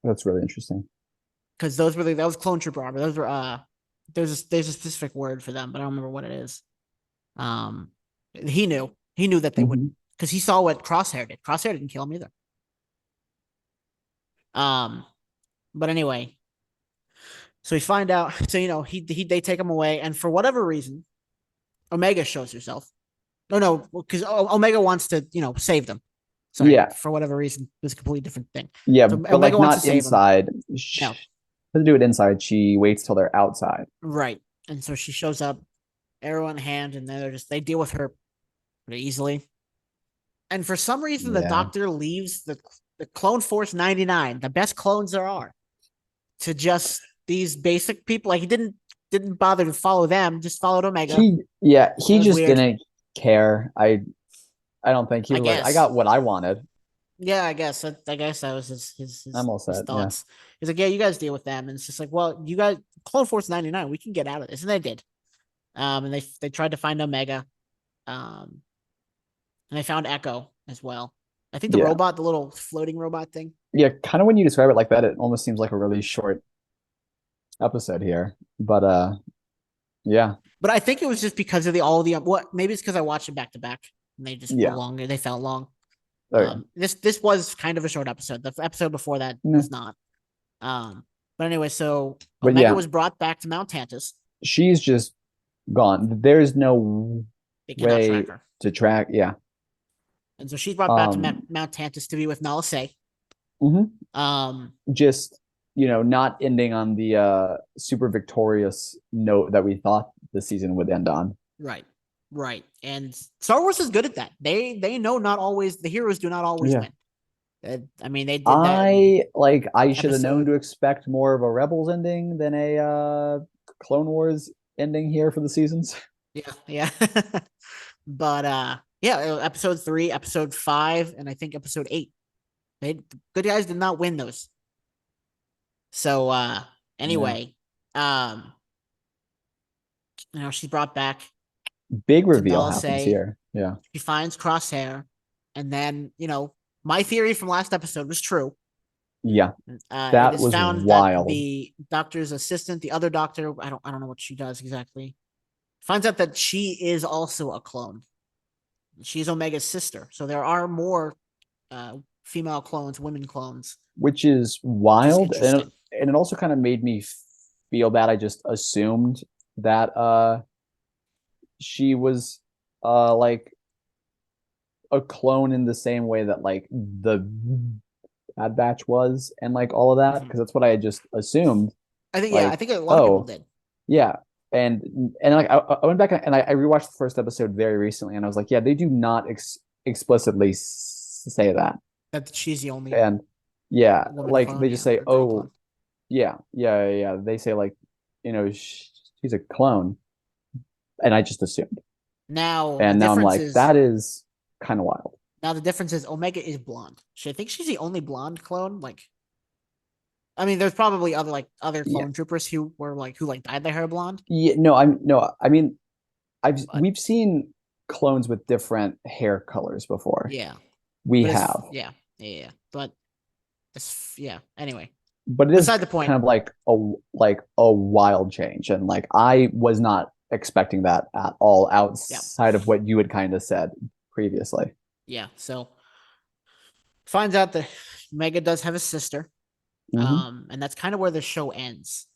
That's really interesting.
because that was clone trooper armor. Those were there's a specific word for them, but I don't remember what it is. Um, he knew that they wouldn't,
Mhm.
because he saw what Crosshair did. Crosshair didn't kill him either. Um, but anyway, so we find out. So they take him away, and for whatever reason, Omega shows herself. No, because Omega wants to save them. Sorry,
Yeah,
for whatever reason, it's a completely different thing.
yeah,
So
but
Omega
like
wants to
not
save them.
inside.
No,
Doesn't do it inside. She waits till they're outside.
right, and so she shows up, arrow in hand, and they deal with her pretty easily. And for some reason, the
Yeah.
Doctor leaves the Clone Force 99, the best clones there are, to just these basic people. Like he didn't bother to follow them, just followed Omega.
He
That was
just
weird.
didn't care. I don't think he
I
was like, I
guess.
got what I wanted.
Yeah, I guess that was his
I'm all
his
set. Yeah.
thoughts. He's like, yeah, you guys deal with them, and it's just like, well, you guys, Clone Force 99, we can get out of this, and they did. And they tried to find Omega, um, and they found Echo as well. I think
Yeah.
the little floating robot thing.
Yeah. Kind of when you describe it like that, it almost seems like a really short episode here. But yeah.
But I think it was just because of all the what. Maybe it's because I watched it back to back, and they just were
Yeah.
longer. They felt long.
Okay.
This was kind of a short episode. The episode before that
Yeah.
was not. But anyway, so
But
Omega
yeah,
was brought back to Mount Tantus.
she's just gone. There's no
They cannot track
way
her.
to track. Yeah.
And so she's brought back to
Um,
Mount Tantus to be with Nala Se.
mhm.
Um,
Just not ending on the super victorious note that we thought the season would end on.
Right. Right. And Star Wars is good at that. They know not always the heroes do not always
Yeah.
win. I mean, they did that in
I should have known to
episode.
expect more of a Rebels ending than a Clone Wars ending here for the seasons.
Yeah, yeah. But yeah, episode 3, episode 5, and I think episode 8. The good guys did not win those. So
Yeah.
anyway, she's brought back
Big
to
reveal happens
Belisay.
here. Yeah.
She finds Crosshair, and then my theory from last episode was true.
Yeah.
It
That
is
was
found that
wild.
the doctor's assistant, the other doctor, I don't know what she does exactly, finds out that she is also a clone. She's Omega's sister, so there are more female clones, women clones,
Which is
which is
wild.
interesting.
And it also kind of made me feel bad. I just assumed that she was like a clone in the same way that like the Bad Batch was and like all of that,
Mhm.
because that's what I had just assumed.
I
Like,
think a lot of people
oh,
did.
yeah. And like I went back and I rewatched the first episode very recently, and I was like, yeah, they do not explicitly say that.
That she's the only
And yeah,
woman
like
clone,
they just
yeah,
say,
or girl
oh,
clone.
yeah. They say like, she's a clone, and I just assumed.
Now the
And now I'm
difference
like,
is
that is kind of wild.
Omega is blonde. I think she's the only blonde clone. Like, I mean, there's probably other
Yeah.
clone troopers who dyed their hair blonde.
Yeah, no, I mean,
But
we've seen clones with different hair colors before.
yeah,
We
but it's
have,
yeah. But it's yeah. Anyway,
but it is
beside the point.
kind of like a wild change, and like I was not expecting that at all
Yeah,
outside of what you had kind of said previously.
yeah. So finds out that Mega does have a sister.
Hmm.
And that's kind of where the show ends,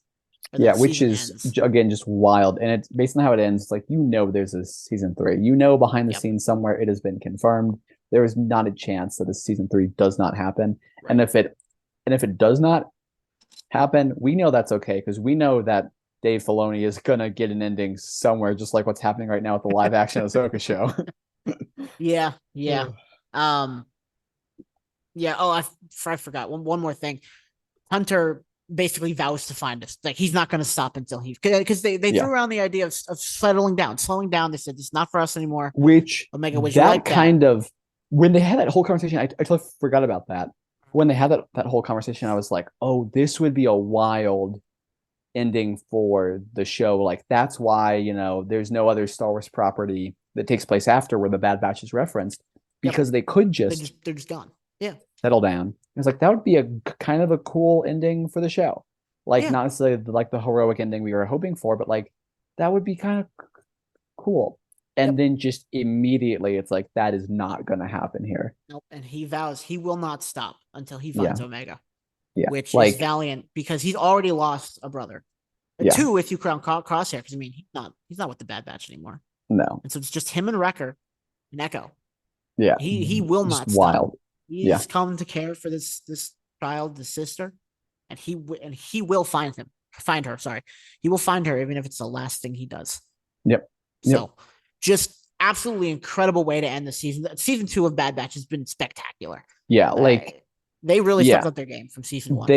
or
Yeah,
the
which
season
is
ends.
again just wild, and it's based on how it ends. It's like there's a season three. Behind the
Yep.
scenes somewhere it has been confirmed. There is not a chance that a season three does not happen, and
Right.
if it does not happen, we know that's okay because we know that Dave Filoni is gonna get an ending somewhere, just like what's happening right now with the live action Ahsoka show.
Yeah. Yeah. Um. Yeah. Oh, I forgot one more thing. Hunter basically vows to find us. Like he's not going to stop until because they threw
Yeah,
around the idea of settling down, slowing down. They said it's not for us anymore.
which
Omega, would you
that
like that?
kind of when they had that whole conversation, I totally forgot about that. When they had that whole conversation, I was like, oh, this would be a wild ending for the show. Like that's why, there's no other Star Wars property that takes place after where the Bad Batch is referenced,
Yep.
because they could just
They're just gone. Yeah.
settle down. It's like that would be a kind of a cool ending for the show. Like
Yeah.
not necessarily like the heroic ending we were hoping for, but like that would be kind of cool. And
Yep.
then just immediately it's like that is not going to happen here.
Nope. And he vows he will not stop until he
Yeah.
finds Omega,
Yeah.
which is
Like,
valiant because he's already lost a brother.
yeah.
Two, if you crown Crosshair, because I mean he's not with the Bad Batch anymore,
No.
and so it's just him and Wrecker and Echo.
Yeah.
He will
Just
not stop.
wild. Yeah.
He's come to care for this child, the sister, and he will find her. Sorry, he will find her even if it's the last thing he does.
Yep. Yep.
So, just absolutely incredible way to end the season. Season 2 of Bad Batch has been spectacular.
Yeah. Like,
they really
yeah.
stepped up their game from season 1.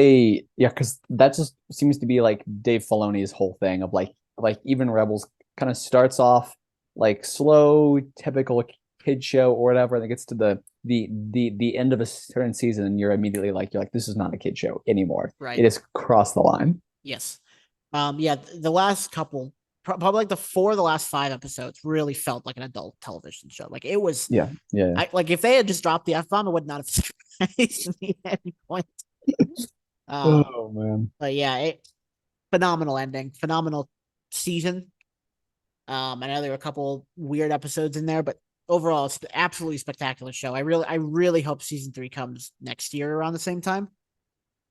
Because that just seems to be like Dave Filoni's whole thing of like even Rebels kind of starts off like slow, typical kid show or whatever, and it gets to the end of a certain season, and you're like, this is not a kid show anymore.
Right.
It has crossed the line.
Yes. Yeah. The last couple, probably like the last 5 episodes, really felt like an adult television show. Like it was.
Yeah.
Like if they had just dropped the F-bomb, it would not have surprised me at any point.
Oh man.
But yeah, phenomenal ending, phenomenal season. I know there were a couple weird episodes in there, but overall, it's an absolutely spectacular show. I really hope season 3 comes next year around the same time.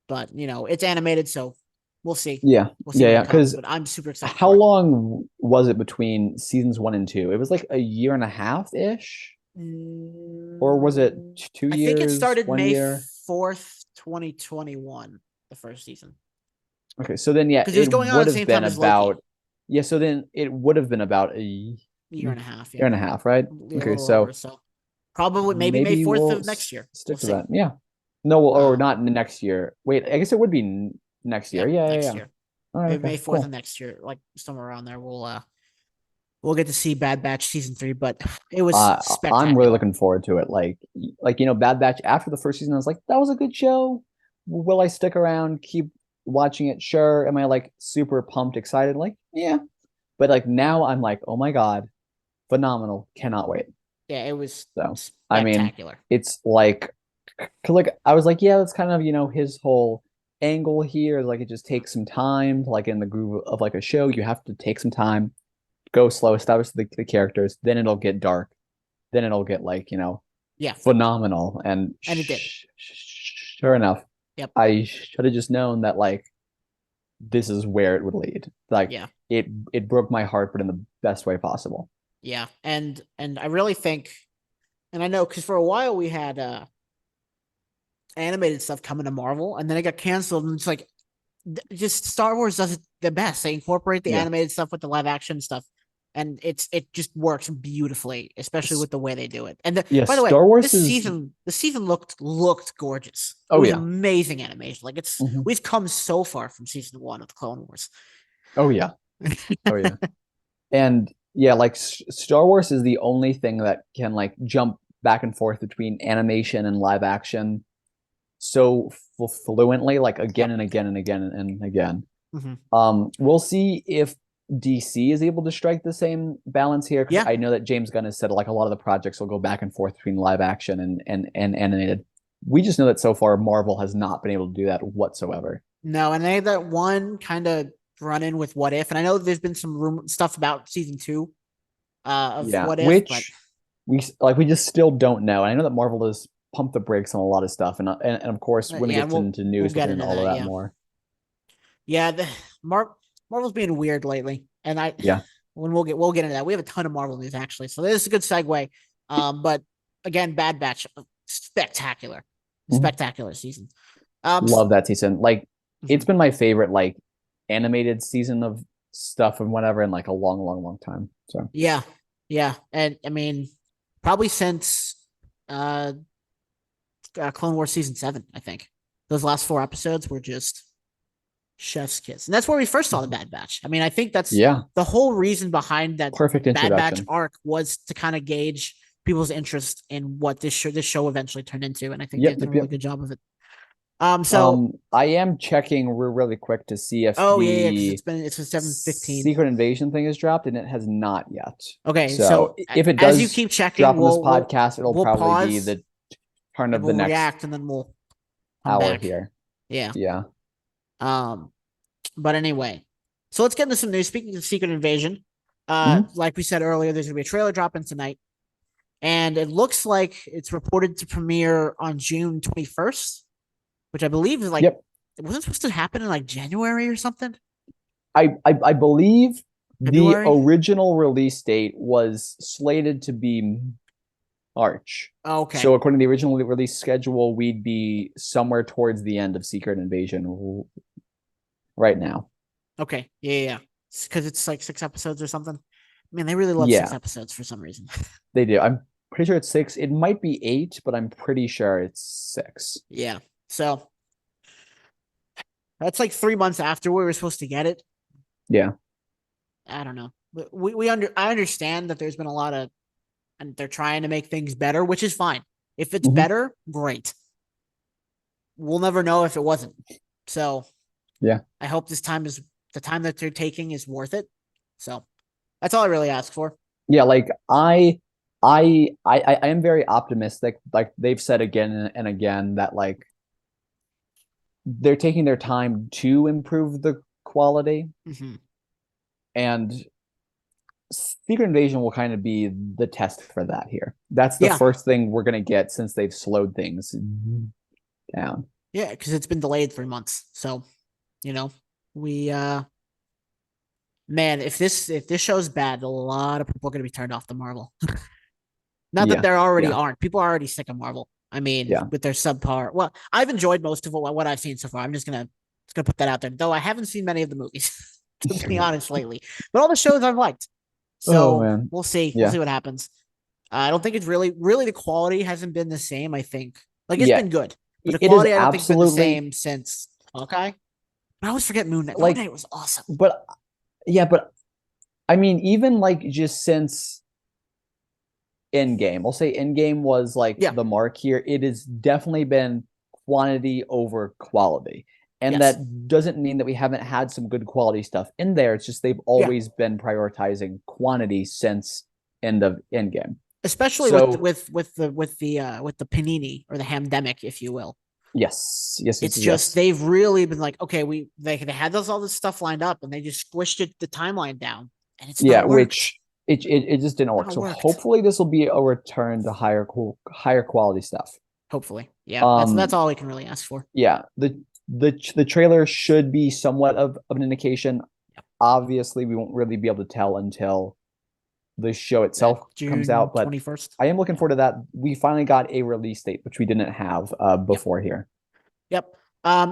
But it's animated, so we'll see.
Yeah.
We'll see when it comes.
Because
But I'm super excited.
how long was it between seasons 1 and 2? It was like a year and a half ish, or was it 2
I think it
years,
started
1
May
year?
4th, 2021, the first season.
Okay, so then yeah,
because it was
it
going on at
would
the
have
same
been
time as Loki.
about yeah. So then it would have been about a
Year and a half,
year
yeah,
and a half, right?
yeah, a
Okay,
little over.
so
So probably maybe May
maybe
4th
we'll
of next year. We'll
stick to
see.
that. Yeah. No, or
Um,
not next year. Wait, I guess it would be next
yeah,
year. Yeah, yeah,
next
yeah.
year,
All right,
maybe
okay,
May 4th of
cool.
next year, like somewhere around there. We'll get to see Bad Batch season 3, but it was
I'm really
spectacular.
looking forward to it. Like Bad Batch. After the first season, I was like, that was a good show. Will I stick around, keep watching it? Sure. Am I like super pumped, excited? Like, yeah. But like now, I'm like, oh my god, phenomenal! Cannot wait.
Yeah, it was
So, I mean,
spectacular.
it's like, 'cause, like I was like, yeah, that's kind of his whole angle here. Like, it just takes some time. Like in the groove of like a show, you have to take some time, go slow, establish the characters, then it'll get dark, then it'll get like
Yeah,
phenomenal. And
and it did.
sure enough,
Yep.
I should have just known that like this is where it would lead. Like
Yeah.
it broke my heart, but in the best way possible.
Yeah. And I really think, and I know because for a while we had animated stuff coming to Marvel, and then it got canceled, and it's like just Star Wars does it the best. They incorporate the
Yeah.
animated stuff with the live action stuff, and it just works beautifully, especially with the way they do it. And
Yeah,
by the way,
Star Wars is
the season looked gorgeous. It
oh
was
yeah.
amazing animation. Like
Mhm.
we've come so far from season 1 of the Clone Wars.
Oh yeah. Oh yeah. And yeah, like Star Wars is the only thing that can like jump back and forth between animation and live action so fluently, like again
Yep.
and again and again and again.
Mm-hmm.
We'll see if DC is able to strike the same balance here because
Yeah.
I know that James Gunn has said like a lot of the projects will go back and forth between live action and animated. We just know that so far Marvel has not been able to do that whatsoever.
No, and they had that one kind of run in with What If, and I know there's been some stuff about season 2 of
Yeah,
What If, but
which we just still don't know. And I know that Marvel has pumped the brakes on a lot of stuff, and of course when it
yeah,
gets into
we'll
news, we'll
get
get into
into
all of
that.
that
Yeah,
more.
yeah. Marvel's being weird lately, and
Yeah.
when we'll get into that. We have a ton of Marvel news actually, so this is a good segue. But again, Bad Batch, spectacular,
Mhm.
spectacular season.
Love that season. Like it's
Mhm.
been my favorite like animated season of stuff and whatever in like a long, long, long time. So
Yeah, yeah, and I mean, probably since uh, Clone Wars season 7, I think those last 4 episodes were just chef's kiss. And that's where we first saw the Bad Batch. I mean, I think that's
yeah,
the whole reason behind that
perfect
Bad Batch
introduction.
arc was to kind of gauge people's interest in what this show eventually turned into. And I think
Yep,
they've done a
yep,
really
yep.
good job of it. So
I am checking really quick to see if
oh yeah, because
the
it's a 7:15.
Secret Invasion thing is dropped, and it has not yet.
Okay,
So
so
if it
as you
does
keep checking,
drop on this podcast, it'll
we'll
probably be
pause
the turn
and
of the
we'll
next
react and then we'll come
hour
back.
here.
Yeah.
Yeah.
Um, but anyway, so let's get into some news. Speaking of Secret Invasion,
Mhm.
like we said earlier, there's gonna be a trailer dropping tonight, and it looks like it's reported to premiere on June 21st, which I believe is like
Yep.
it wasn't supposed to happen in like January or something.
I believe the
February.
original release date was slated to be March.
Oh, okay.
So according to the original release schedule, we'd be somewhere towards the end of Secret Invasion right now.
Okay. Yeah. Because it's like 6 episodes or something. I mean, they really love six
Yeah,
episodes for some reason.
they do. I'm pretty sure it's six. It might be eight, but I'm pretty sure it's six.
Yeah. So that's like 3 months after we were supposed to get it.
Yeah.
I don't know. I understand that there's been a lot of and they're trying to make things better, which is fine. If it's
Mhm.
better, great. We'll never know if it wasn't. So
Yeah.
I hope this time is the time that they're taking is worth it. So that's all I really ask for.
Yeah, like I am very optimistic. Like they've said again and again that like they're taking their time to improve the quality,
Mm-hmm.
and Secret Invasion will kind of be the test for that here. That's the
Yeah,
first thing we're gonna get since they've slowed things down.
yeah, because it's been delayed 3 months. So you know, we man, if this show's bad, a lot of people are gonna be turned off to Marvel. Not that
Yeah,
there already
yeah,
aren't. People are already sick of Marvel. I mean,
yeah.
with their subpar. Well, I've enjoyed most of what I've seen so far. I'm just gonna Just gonna put that out there. Though I haven't seen many of the movies, to be honest, lately. But all the shows I've liked.
Oh
So
man.
we'll see. We'll
Yeah.
see what happens. I don't think it's really the quality hasn't been the same. I think like it's
Yeah.
been good, but the
It is
quality I don't think has been the
absolutely
same since Hawkeye. I always forget Moon Knight. Moon
like,
Knight was awesome.
but yeah, but I mean, even like just since Endgame, I'll say Endgame was like
Yeah.
the mark here. It has definitely been quantity over quality. And
Yes.
that doesn't mean that we haven't had some good quality stuff in there. It's just they've
Yeah.
always been prioritizing quantity since end of Endgame.
Especially
So
with the panini or the hamdemic, if you will.
yes, yes, yes,
It's just
yes.
they've really been like, okay, they had those all this stuff lined up, and they just squished the timeline down, and it's
Yeah,
not worked.
which it just didn't work.
Not
So
worked.
hopefully this will be a return to higher quality stuff.
Hopefully, yeah. That's
Um,
all we can really ask for.
yeah, the trailer should be somewhat of an indication.
Yep.
Obviously, we won't really be able to tell until the show
That
itself comes
June
out, but
21st.
I am looking
Yeah.
forward to that. We finally got a release date, which we didn't have
Yep.
before here.
Yep.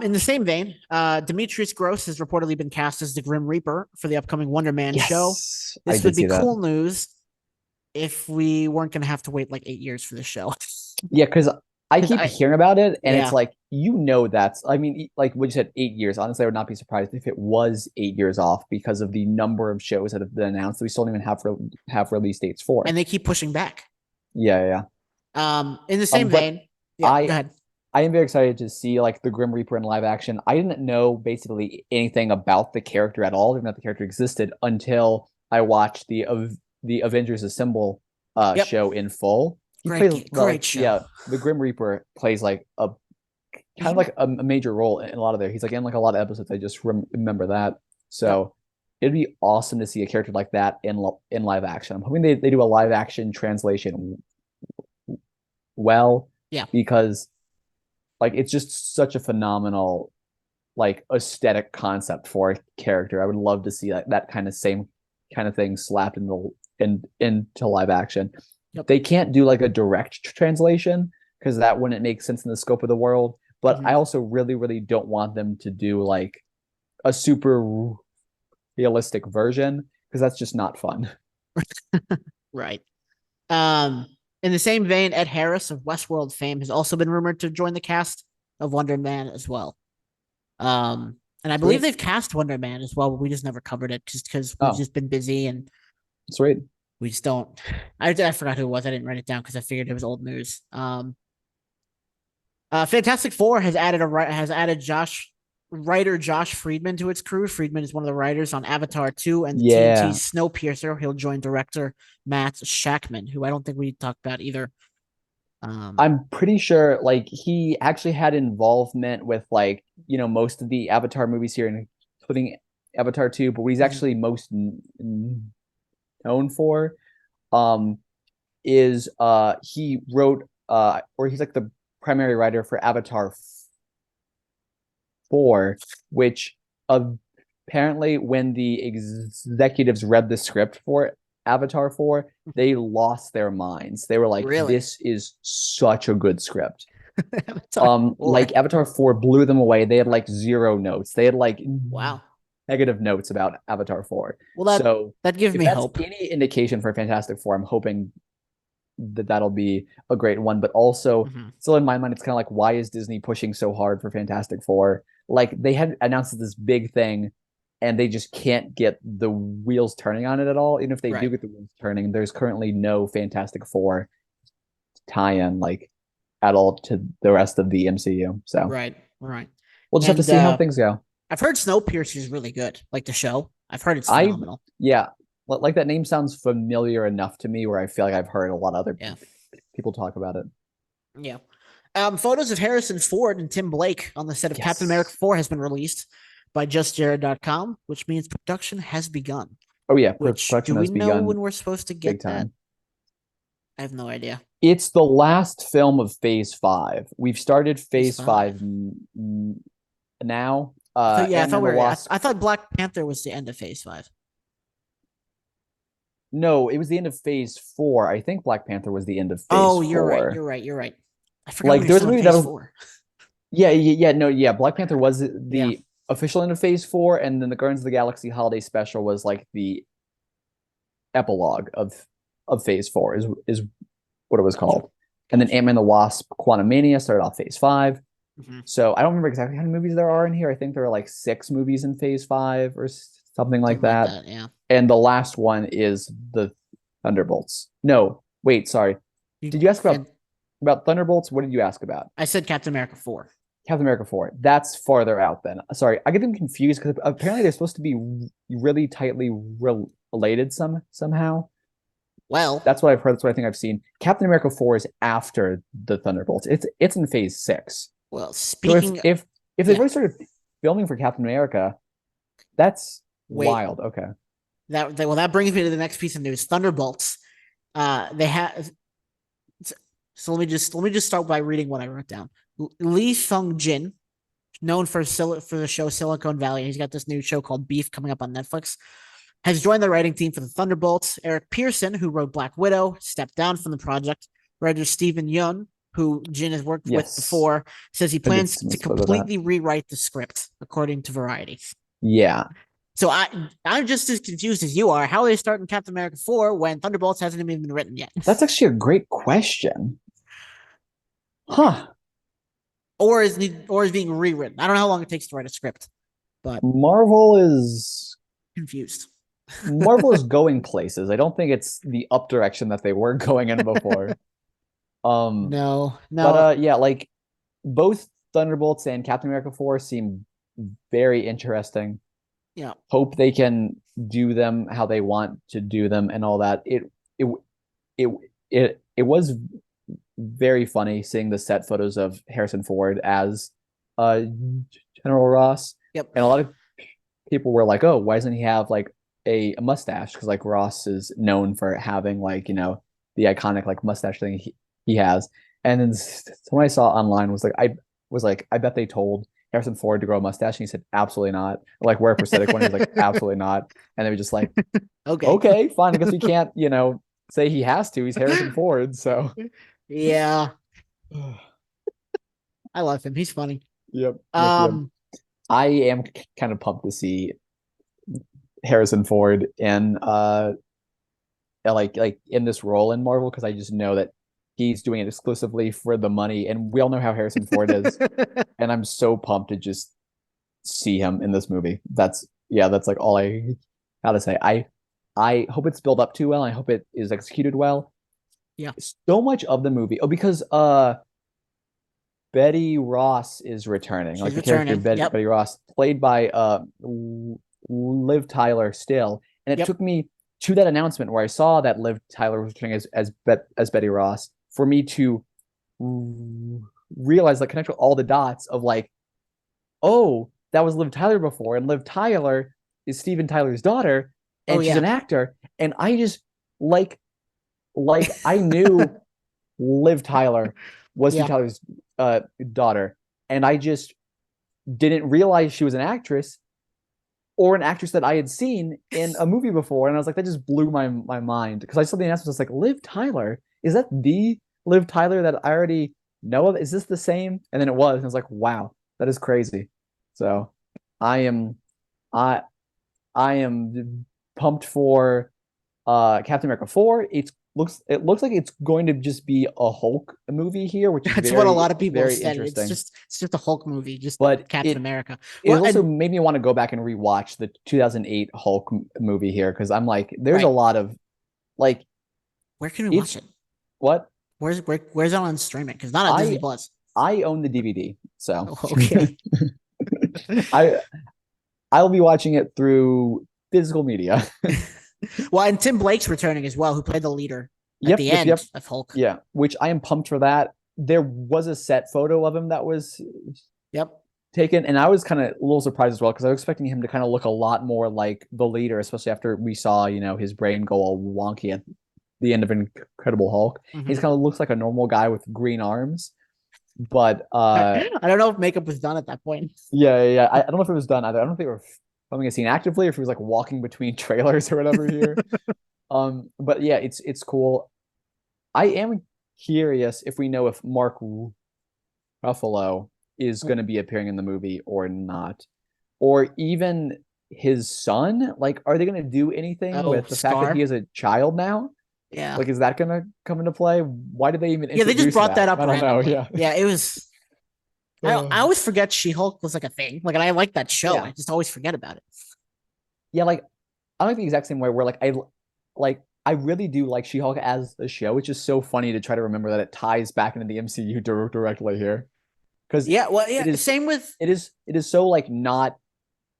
In the same vein, Demetrius Gross has reportedly been cast as the Grim Reaper for the upcoming Wonder Man show.
Yes, I
This would
did
be
see that.
cool news if we weren't going to have to wait like 8 years for the show.
Yeah, because I
'Cause
keep hearing about it, and it's
yeah,
like that's. I mean, like what you said, 8 years. Honestly, I would not be surprised if it was 8 years off because of the number of shows that have been announced that we still don't even have release dates for.
and they keep pushing back.
Yeah, yeah.
In the same
But
vein, yeah, go
I
ahead.
I am very excited to see like the Grim Reaper in live action. I didn't know basically anything about the character at all, even that the character existed, until I watched the Avengers Assemble
Yep,
show in full. He plays
great show.
the Grim Reaper plays like a kind of
He,
like a major role in a lot of there. He's like in like a lot of episodes. I just remember that.
yep,
So it'd be awesome to see a character like that in live action. I'm hoping they do a live action translation well,
yeah,
because like it's just such a phenomenal like aesthetic concept for a character. I would love to see that kind of same kind of thing slapped into live action.
yep.
They can't do like a direct translation because that wouldn't make sense in the scope of the world. But
Mhm.
I also really, really don't want them to do like a super realistic version because that's just not fun.
Right. Um, in the same vein, Ed Harris of Westworld fame has also been rumored to join the cast of Wonder Man as well. And I believe
Sweet.
they've cast Wonder Man as well, but we just never covered it just because we've
Oh,
just been busy and
sweet.
we just don't. I forgot who it was. I didn't write it down because I figured it was old news. Fantastic Four has added writer Josh Friedman to its crew. Friedman is one of the writers on Avatar 2 and the TNT
Yeah.
Snowpiercer. He'll join director Matt Shackman, who I don't think we talked about either.
I'm pretty sure like he actually had involvement with like, most of the Avatar movies here, including Avatar 2, but what he's
Mhm.
actually most known for um is he wrote or he's like the primary writer for Avatar 4, which apparently when the executives read the script for Avatar 4, they lost their minds. They were like,
Really?
this is such a good script.
Avatar 4.
Like Avatar 4 blew them away. They had like zero notes. They had like
Wow.
negative notes about Avatar 4.
Well,
So
that gives
if
me
that's
hope.
any indication for Fantastic Four, I'm hoping that that'll be a great one. But also,
Mhm.
still in my mind, it's kind of like, why is Disney pushing so hard for Fantastic Four? Like they had announced this big thing, and they just can't get the wheels turning on it at all. Even if they do
Right.
get the wheels turning, there's currently no Fantastic Four tie-in like at all to the rest of the MCU. So
Right. Right.
we'll just have to
And
see how things go.
I've heard Snowpiercer is really good, like the show. I've heard it's
I
phenomenal.
Yeah, like that name sounds familiar enough to me where I feel like I've heard a lot of other
Yeah.
people talk about it.
Yeah. Photos of Harrison Ford and Tim Blake on the set of Captain America
Yes.
4 has been released by justjared.com, which means production has begun.
Oh yeah,
Which do
production
we
has
know
begun
when we're supposed to
big
get that?
time.
I have no idea.
It's the last film of Phase 5. We've started
Phase
Phase
5.
5 now.
I
And
thought
then the last.
I thought Black Panther was the end of Phase 5.
No, it was the end of Phase 4. I think Black Panther was the end of Phase
Oh, you're right.
4.
You're right. I forgot we
Like
were
there's a
still in
movie that
Phase
was
4.
yeah, yeah, yeah, no, yeah. Black Panther was
Yeah.
the official end of Phase 4, and then the Guardians of the Galaxy Holiday Special was like the epilogue of Phase 4 is what it was called. And then Ant-Man the Wasp Quantumania started off Phase 5. So I don't remember exactly how many movies there are in here. I think there are like 6 movies in Phase 5 or something like that.
Yeah.
And the last one is the Thunderbolts. No, wait, sorry. Did you ask about Thunderbolts? What did you ask about?
I said Captain America 4.
Captain America 4. That's farther out then. Sorry, I get them confused because apparently they're supposed to be really tightly related somehow.
Well,
that's what I've heard. That's what I think I've seen. Captain America 4 is after the Thunderbolts. It's in Phase 6.
Well, speaking
so if they've already started filming for Captain America, that's wild. Okay.
That brings me to the next piece of news. Thunderbolts. They have. So let me just start by reading what I wrote down. Lee Sung-jin, known for the show Silicon Valley, he's got this new show called Beef coming up on Netflix, has joined the writing team for the Thunderbolts. Eric Pearson, who wrote Black Widow, stepped down from the project. Writer Steven Yeun, who Jin has worked with before, says he plans to completely rewrite the script, according to Variety.
Yeah.
So I'm just as confused as you are. How are they starting Captain America 4 when Thunderbolts hasn't even been written yet?
That's actually a great question. Huh.
Or is being rewritten. I don't know how long it takes to write a script, but
Marvel is
confused.
Marvel is going places. I don't think it's the up direction that they were going in before.
No.
But yeah, like both Thunderbolts and Captain America 4 seem very interesting.
Yeah.
Hope they can do them how they want to do them and all that. It was very funny seeing the set photos of Harrison Ford as General Ross.
Yep.
And a lot of people were like, "Oh, why doesn't he have like a mustache?" Because like Ross is known for having like, you know, the iconic like mustache thing he has. And then someone I saw online was like, I bet they told Harrison Ford to grow a mustache, and he said absolutely not. Or, like wear a prosthetic one, he was like absolutely not. And they were just like, okay, fine. I guess we can't, you know, say he has to. He's Harrison Ford, so
yeah. I love him. He's funny.
Yep. I am kind of pumped to see Harrison Ford in like in this role in Marvel, because I just know that he's doing it exclusively for the money, and we all know how Harrison Ford is. And I'm so pumped to just see him in this movie. That's like all I gotta say. I hope it's built up too well. I hope it is executed well.
Yeah.
So much of the movie. Oh, because Betty Ross is returning.
She's
like the
returning.
character Betty Ross, played by Liv Tyler still. And it took me to that announcement where I saw that Liv Tyler was returning as Betty Ross for me to realize, like, connect with all the dots of like, oh, that was Liv Tyler before, and Liv Tyler is Steven Tyler's daughter, and she's an actor. And I just like I knew Liv Tyler was Steve Tyler's daughter, and I just didn't realize she was an actress, or an actress that I had seen in a movie before. And I was like, that just blew my mind, because I saw the announcement. I was like, Liv Tyler, is that the Liv Tyler that I already know of? Is this the same? And then it was, and I was like, wow, that is crazy. So I am pumped for Captain America 4. It looks like it's going to just be a Hulk movie here, which is
that's what a lot of people have said. It's just a Hulk movie, but Captain America.
It also made me want to go back and rewatch the 2008 Hulk movie here, because I'm like, there's a lot of like,
where can we watch it?
What?
Where's it on streaming? Because not on Disney Plus.
I own the DVD, so
okay.
I'll be watching it through physical media.
Well, and Tim Blake's returning as well, who played the leader at the end of Hulk.
Yeah, which I am pumped for that. There was a set photo of him that was taken, and I was kind of a little surprised as well, because I was expecting him to kind of look a lot more like the leader, especially after we saw, you know, his brain go all wonky at the end of Incredible Hulk. Mm-hmm. He kind of looks like a normal guy with green arms. But
I don't know if makeup was done at that point.
Yeah. I don't know if it was done either. I don't know if they were filming a scene actively, or if he was like walking between trailers or whatever here. But yeah, it's cool. I am curious if we know if Mark Ruffalo is going to be appearing in the movie or not. or even his son. Like, are they going to do anything
Oh,
with the fact that he
Scar.
is a child now?
Yeah.
Like, is that going to come into play? Why did they even
Yeah, they just
introduce
brought
that?
that up
I don't know.
randomly.
Yeah.
Yeah, it was. I always forget She-Hulk was like a thing. Like, and I like that show.
Yeah.
I just always forget about it.
Yeah, like I like the exact same way where I really do like She-Hulk as a show. It's just so funny to try to remember that it ties back into the MCU directly here. Because
Yeah, well,
it
yeah.
is it is so like not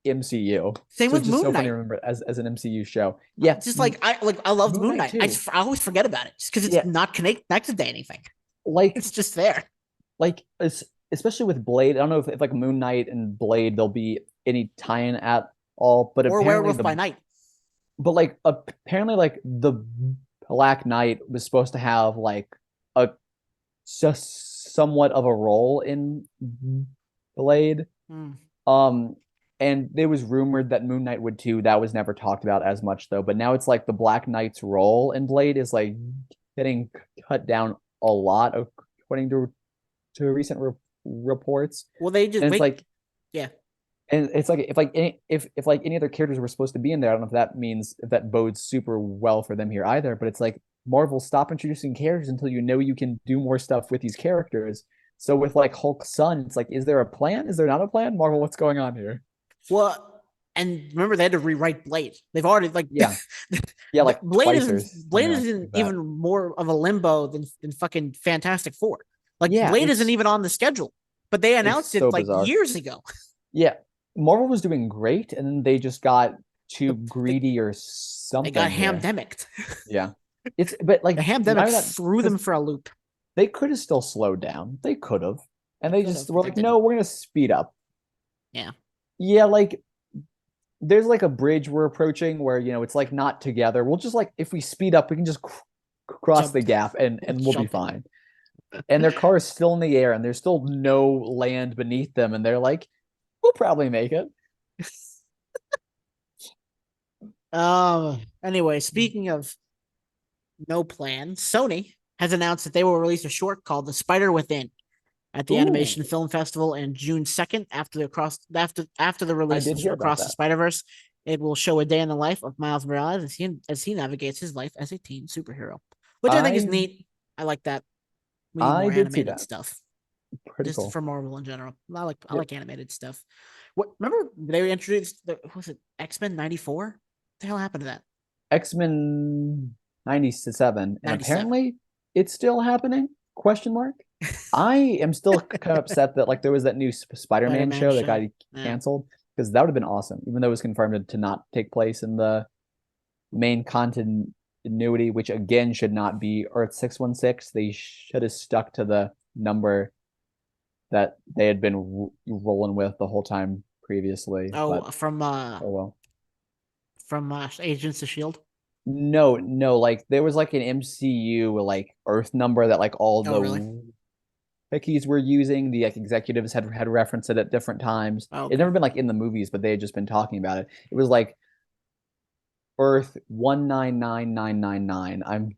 MCU.
Same
So
with
it's just so
Moon
funny to
Knight.
remember it as an MCU show. Yeah,
Just like I loved
Moon
Moon
Knight
Knight.
too.
I always forget about it just because it's
Yeah,
not connected to anything.
like
It's just there.
it's especially with Blade. I don't know if like Moon Knight and Blade there'll be any tie-in at all, but
Or
apparently
Werewolf by
the
Night.
but like apparently like the Black Knight was supposed to have like a just somewhat of a role in Blade.
Hmm.
Um, and there was rumored that Moon Knight would too. That was never talked about as much though. But now it's like the Black Knight's role in Blade is like getting cut down a lot, according to recent reports.
Well, they just
And it's
wait.
like,
Yeah.
and it's like if like any other characters were supposed to be in there, I don't know if that means if that bodes super well for them here either. But it's like Marvel, stop introducing characters until you know you can do more stuff with these characters. So with like Hulk's son, it's like, is there a plan? Is there not a plan? Marvel, what's going on here?
Well, and remember they had to rewrite Blade. They've already like
Yeah, yeah, like
Blade
twice or
isn't Blade
something
isn't
like that.
even more of a limbo than fucking Fantastic Four. Like
Yeah,
Blade isn't even on the schedule, but they
it's
announced
so
it like
bizarre.
years ago.
Yeah, Marvel was doing great, and then they just got too
They,
greedy or
they got
something here.
hamdemicked.
Yeah, it's but like
The hamdemic
neither that
threw them
because
for a loop.
they could have still slowed down. They could have. And
They
they
could
just
have,
were
but they
like, no,
didn't.
we're gonna speed up.
Yeah.
Yeah, like there's like a bridge we're approaching where it's like not together. We'll just like if we speed up, we can just cross the
Jump.
gap and we'll be
Jump it.
fine. And their car is still in the air and there's still no land beneath them, and they're like, we'll probably make it.
Anyway, speaking of no plan, Sony has announced that they will release a short called The Spider Within at the
Ooh,
Animation Film Festival in June 2nd after the
I
release
did
of
hear about
Across the
that.
Spider-Verse. It will show a day in the life of Miles Morales as he navigates his life as a teen superhero, which I think is
I
neat. I like that. We need
I
more
did see
animated
that.
stuff,
Pretty
just
cool.
for Marvel in general. I
Yep.
like animated stuff. What remember they introduced was it X-Men 94? What the hell happened to that?
X-Men 97, and
97.
apparently it's still happening? Question mark. I am still kind of upset that like there was that new Spider-Man
Spider-Man
show that
show.
got
Yeah.
canceled because that would have been awesome, even though it was confirmed to not take place in the main continuity, which again should not be Earth 616. They should have stuck to the number that they had been rolling with the whole time previously.
Oh,
But oh well.
from Agents of Shield.
No, no, like there was like an MCU like Earth number that like all
Oh, really?
the wikis were using. The like executives had referenced it at different times.
Oh,
It'd
okay.
never been like in the movies, but they had just been talking about it. It was like Earth 199999. I'm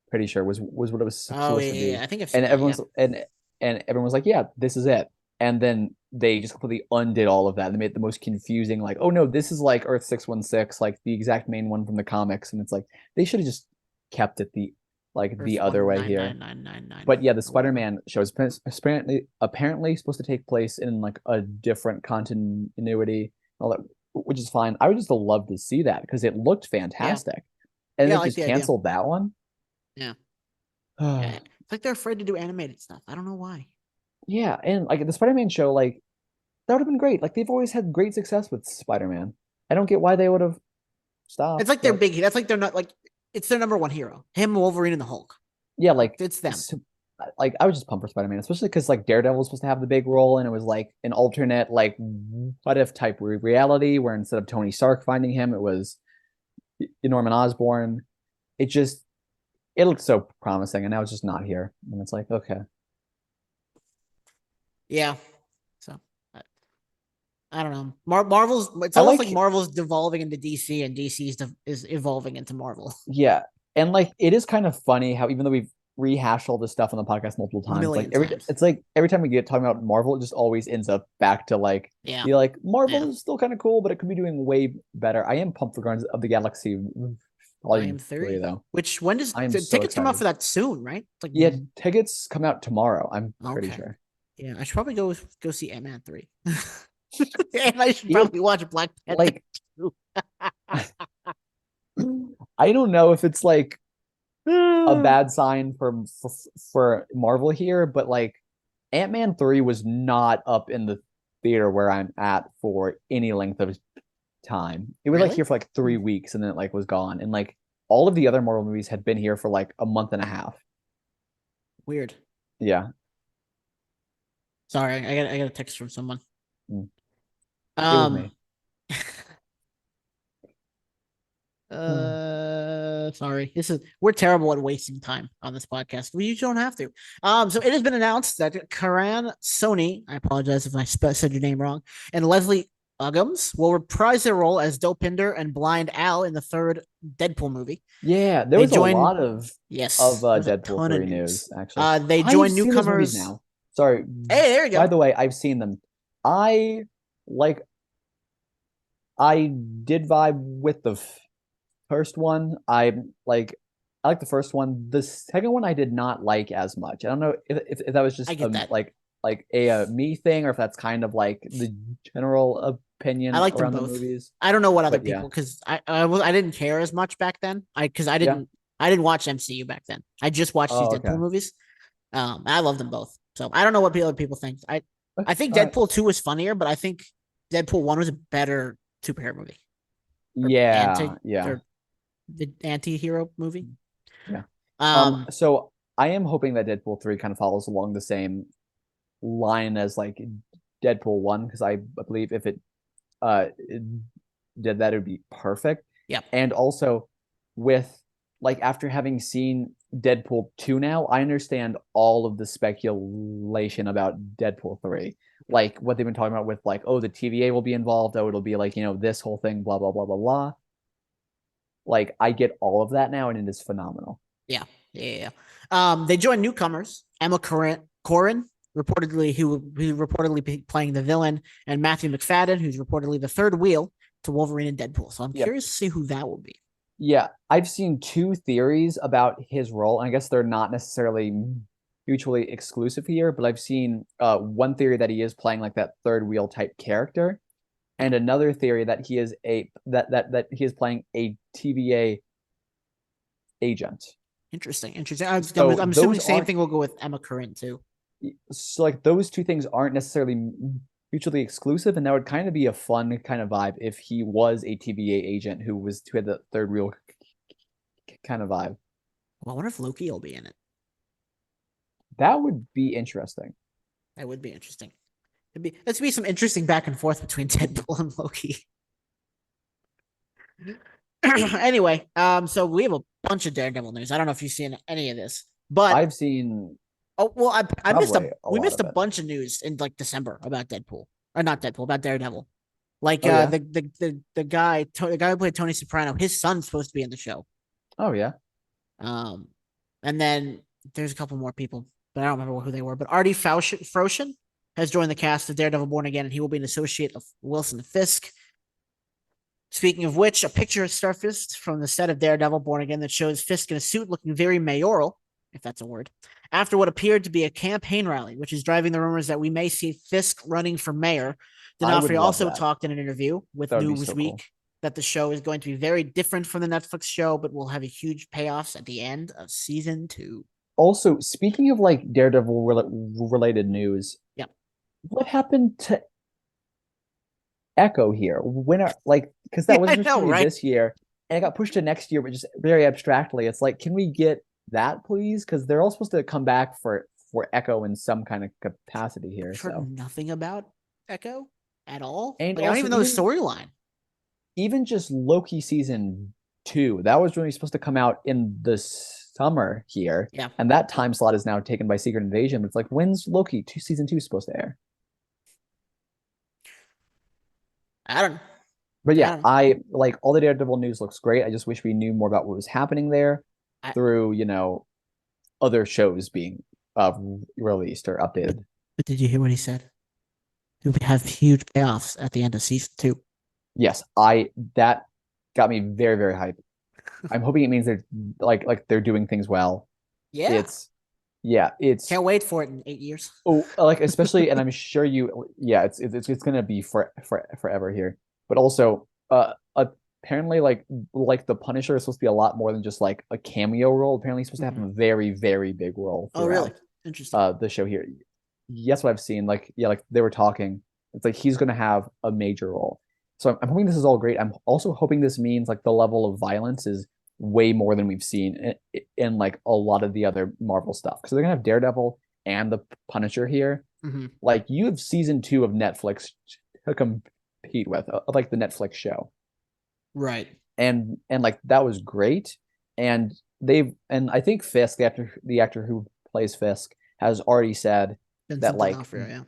pretty sure was what it was
Oh,
supposed
yeah,
to
yeah, yeah.
be.
I think I've seen
And
that. Yeah.
everyone was like, yeah, this is it. And then they just completely undid all of that. They made it the most confusing, like, oh no, this is like Earth 616, like the exact main one from the comics. And it's like they should have just kept it the
Earth
other
one
way
nine
here.
nine nine nine nine
But yeah, the
or whatever.
Spider-Man show is apparently supposed to take place in like a different continuity, all that, which is fine. I would just love to see that because it looked
Yeah.
fantastic. And
Yeah,
they
I like
just
the idea.
canceled that one.
Yeah. Yeah. It's like they're afraid to do animated stuff. I don't know why.
Yeah, and like the Spider-Man show, like that would have been great. Like they've always had great success with Spider-Man. I don't get why they would have
It's
stopped,
like they're
but
big. That's like they're not like it's their number one hero. Him, Wolverine, and the Hulk.
yeah,
Like
like
it's them.
like I was just pumped for Spider-Man, especially because like Daredevil was supposed to have the big role, and it was like an alternate like what if type reality where instead of Tony Stark finding him, it was Norman Osborn. It just it looked so promising, and now it's just not here, and it's like okay,
Yeah. So I don't know. Marvel's. It's
I
almost like
like
Marvel's devolving into DC, and DC is evolving into Marvel.
yeah, and like it is kind of funny how even though we've rehash all this stuff on the podcast multiple times. Like
million times.
it's like every time we get talking about Marvel, it just always ends up back to like
Yeah.
be like Marvel
Yeah.
is still kind of cool, but it could be doing way better. I am pumped for Guardians of the Galaxy
Volume
Volume 3
3.
though.
Which when does
I am
the
so
tickets come out
excited.
for that soon, right? Like
Yeah, tickets come out tomorrow. I'm pretty
okay.
sure.
Yeah, I should probably go see Ant-Man 3. And I should
It
probably watch Black Panther
like
2.
I don't know if it's like a bad sign for Marvel here, but like Ant-Man 3 was not up in the theater where I'm at for any length of time. It was like
Really?
here for like 3 weeks and then it like was gone. And like all of the other Marvel movies had been here for like a month and a half.
Weird.
Yeah.
Sorry, I got a text from someone.
Mm. It was
Um
me. Hmm.
sorry. We're terrible at wasting time on this podcast. We usually don't have to. So it has been announced that Karan Sony, I apologize if I said your name wrong, and Leslie Uggams will reprise their role as Dopinder and Blind Al in the third Deadpool movie.
Yeah, there
They
was a
join
lot of
Yes, there's a
Deadpool
ton of
3
news.
news actually.
They
I've
join
seen those movies
newcomers.
now. Sorry.
Hey, there you
By
go.
the way, I've seen them. I like I did vibe with the first one. I like the first one. The second one I did not like as much. I don't know if that was
I
just
get that.
like a me thing or if that's kind of like the general
I
opinion
like them
around the
both.
movies.
I don't know what other
But yeah.
people because I didn't care as much back then. Because
Yeah.
I didn't watch MCU back then. I just watched these
Oh, okay.
Deadpool movies. I love them both. So I don't know what other people think. I think
All right.
Deadpool 2 was funnier, but I think Deadpool 1 was a better superhero movie. Or
Yeah, yeah,
the anti-hero movie.
yeah.
Um
So I am hoping that Deadpool 3 kind of follows along the same line as like Deadpool 1 because I believe if it did that, it would be perfect.
yep.
And also with like after having seen Deadpool 2 now, I understand all of the speculation about Deadpool 3. Like what they've been talking about with like, oh, the TVA will be involved, oh, it'll be like, this whole thing, blah, blah, blah, blah, blah. Like I get all of that now and it is phenomenal.
Yeah. Yeah. They joined newcomers, Emma Corrin, reportedly who reportedly be playing the villain, and Matthew McFadden, who's reportedly the third wheel to Wolverine and Deadpool. So I'm
Yep.
curious to see who that will be.
Yeah, I've seen two theories about his role. And I guess they're not necessarily mutually exclusive here, but I've seen one theory that he is playing like that third wheel type character, and another theory that he is that he is playing a TVA agent.
Interesting.
So
I'm assuming
those
the same
aren't
thing will go with Emma Corrin too.
so like those two things aren't necessarily mutually exclusive, and that would kind of be a fun kind of vibe if he was a TVA agent who had the third wheel kind of vibe.
Well, I wonder if Loki will be in it.
That would be interesting.
That would be interesting. Let's be some interesting back and forth between Deadpool and Loki. Anyway, so we have a bunch of Daredevil news. I don't know if you've seen any of this, but
I've seen
oh well, I missed
probably a
we
lot
missed a
of it.
bunch of news in like December about Deadpool or not Deadpool about Daredevil. Like
Oh yeah.
the guy who played Tony Soprano, his son's supposed to be in the show.
Oh yeah.
Um, and then there's a couple more people, but I don't remember who they were. But Artie Froshin has joined the cast of Daredevil Born Again, and he will be an associate of Wilson Fisk. Speaking of which, a picture has surfaced from the set of Daredevil Born Again that shows Fisk in a suit looking very mayoral, if that's a word, after what appeared to be a campaign rally, which is driving the rumors that we may see Fisk running for mayor. D'Onofrio also talked in an interview with Newsweek that the show is going to be very different from the Netflix show, but will have a huge payoffs at the end of season 2.
Also, speaking of like Daredevil related news,
yeah,
what happened to Echo here? When are like because that was supposed to be this year and it got pushed to next year, but just very abstractly. It's like, can we get that please? Because they're all supposed to come back for Echo in some kind of capacity here.
I've heard nothing about Echo at all.
And
like, I don't even know the storyline.
Even just Loki season 2, that was really supposed to come out in the summer here.
Yeah.
And that time slot is now taken by Secret Invasion. But it's like, when's Loki season 2 supposed to air?
I don't know.
But yeah, I like all the Daredevil news looks great. I just wish we knew more about what was happening there through, other shows being released or
But,
updated.
but did you hear what he said? We have huge payoffs at the end of season 2.
Yes, I that got me very, very hyped. I'm hoping it means they're like they're doing things well.
Yeah.
It's yeah, it's
Can't wait for it in 8 years.
oh like especially and I'm sure you yeah, it's gonna be for forever here. But also apparently like the Punisher is supposed to be a lot more than just like a cameo role. Apparently he's supposed to have
Mhm.
a very, very big role
Oh, really?
throughout
Interesting.
the show here. Yes, what I've seen. Like, yeah, like they were talking. It's like he's gonna have a major role. So I'm hoping this is all great. I'm also hoping this means like the level of violence is way more than we've seen in like a lot of the other Marvel stuff. Because they're gonna have Daredevil and the Punisher here.
Hmm.
Like you have season 2 of Netflix to compete with, like the Netflix show,
Right.
and like that was great. And I think Fisk, the actor who plays Fisk, has already said that
Vincent
like
D'Onofrio, yeah.